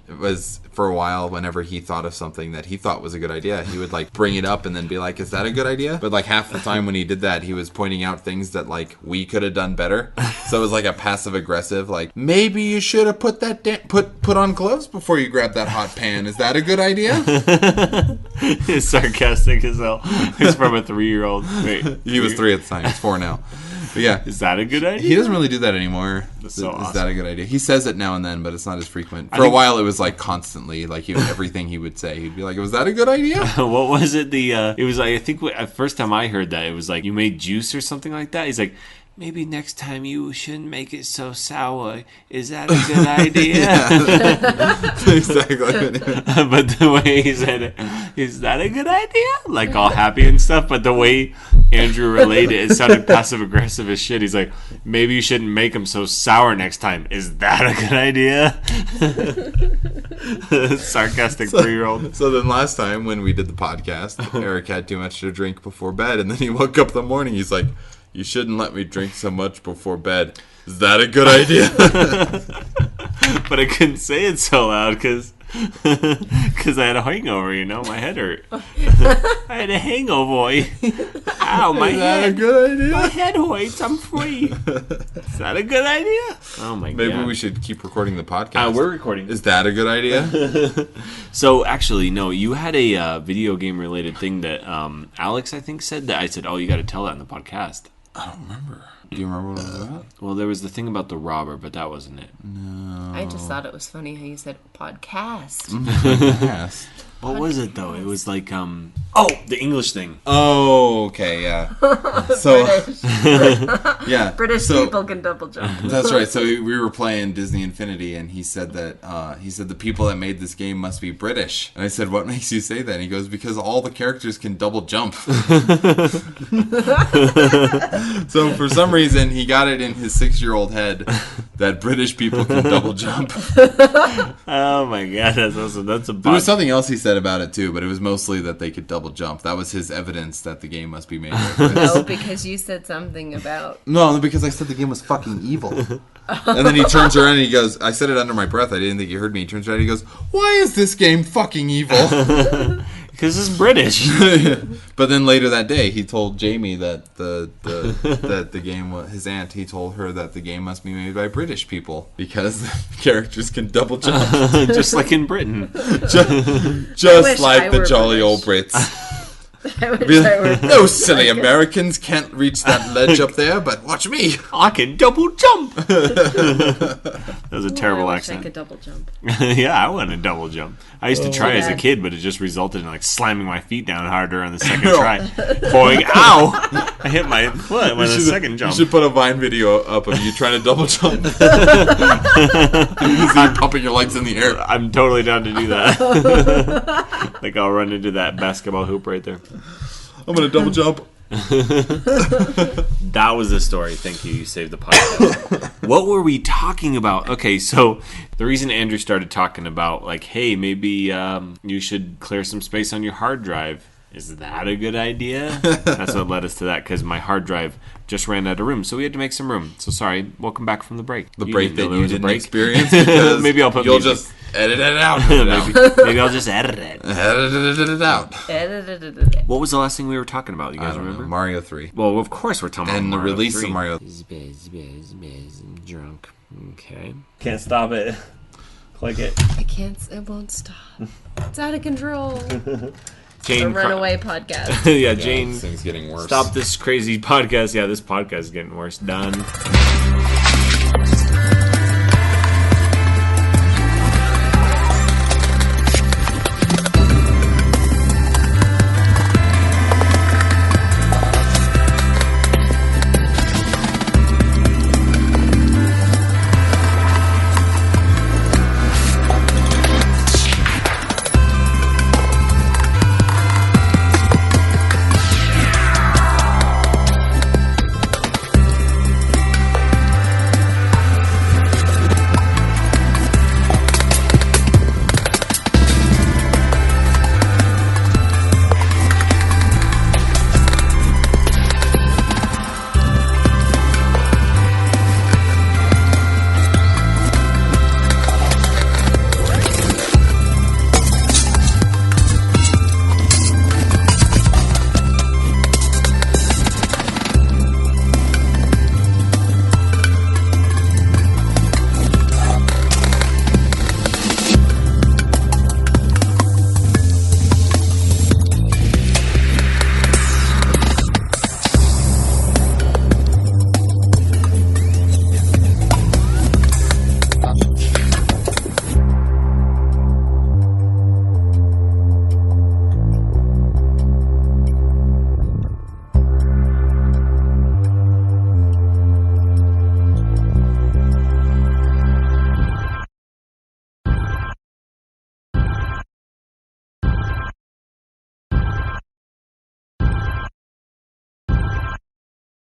was, for a while, whenever he thought of something that he thought was a good idea, he would, like, bring it up and then be like, is that a good idea? But, like, half the time when he did that, he was pointing out things that, like, we could have done better. So it was, like, a passive-aggressive, like, maybe you should have put that put on gloves before you grab that hot pan. Is that a good idea? It's sarcastic as hell. It's from a 3-year-old. Wait, He was 3 at the time. He's 4 now. But yeah. Is that a good idea? He doesn't really do that anymore. That's so Is awesome. that a good idea? He says it now and then, but it's not as frequent. For a while, it was like constantly, like everything he would say, he'd be like, "Was that a good idea?" What was it? It was like, I think the first time I heard that, it was like you made juice or something like that. He's like, maybe next time you shouldn't make it so sour. Is that a good idea? Exactly. But the way he said it, is that a good idea? Like all happy and stuff. But the way Andrew relayed it sounded passive aggressive as shit. He's like, maybe you shouldn't make them so sour next time. Is that a good idea? Sarcastic 3-year-old. So then last time when we did the podcast, Eric had too much to drink before bed, and then he woke up in the morning. He's like, "You shouldn't let me drink so much before bed. Is that a good idea?" But I couldn't say it so loud because I had a hangover, you know? My head hurt. I had a hangover. Ow, my Is that a head. good idea? My head hurts. I'm free. Is that a good idea? Oh, my God. Maybe we should keep recording the podcast. We're recording. Is that a good idea? So, actually, no, you had a video game-related thing that Alex, I think, said that I said, oh, you got to tell that in the podcast. I don't remember. Do you remember what it was about? Well, there was the thing about the robber, but that wasn't it. I just thought it was funny how you said podcast. Yes. What was it, though? It was like, the English thing. Oh, okay, yeah. So, yeah. British so, people can double jump. That's right. So we were playing Disney Infinity, and he said that the people that made this game must be British. And I said, "What makes you say that?" And he goes, "Because all the characters can double jump." So for some reason, he got it in his 6-year-old head that British people can double jump. Oh my God, that's awesome. That's a There was something else he said about it too, but it was mostly that they could double jump. That was his evidence that the game must be made by British. No, because you said something about. No, because I said the game was fucking evil. And then he turns around and he goes, I said it under my breath. I didn't think he heard me. He turns around and he goes, "Why is this game fucking evil?" Because it's British. But then later that day, he told Jamie that that the game was his aunt. He told her that the game must be made by British people because the characters can double jump, Just like in Britain. just wish like I the were jolly British. old Brits. I wish I were. Those silly Americans can't reach that ledge up there, but watch me. I can double jump. was a terrible I accent. wish I could double jump. Yeah, I want to double jump. I used to try as a bad. kid, but it just resulted in like slamming my feet down harder on the second try. Going, ow! I hit my foot on the second jump. You should put a Vine video up of you trying to double jump. You pumping your legs in the air. I'm totally down to do that. Like I'll run into that basketball hoop right there. I'm going to double jump. That was the story. Thank you. You saved the podcast. What were we talking about? Okay, so the reason Andrew started talking about, like, hey, maybe you should clear some space on your hard drive. Is that a good idea? That's what led us to that, because my hard drive just ran out of room, so we had to make some room. So sorry. Welcome back from the break. The break that you didn't break. experience because Maybe I'll put you'll music. just edit it out. Maybe I'll just edit it. Edit it out. What was the last thing we were talking about? You guys remember? Mario 3. Well, of course we're talking about And the Mario release 3. of Mario. I'm drunk. Okay. Can't stop it. Click it. I can't. It won't stop. It's out of control. Jane The Runaway podcast. Yeah, Jane. This thing's getting worse. Stop this crazy podcast. Yeah, this podcast is getting worse. Done.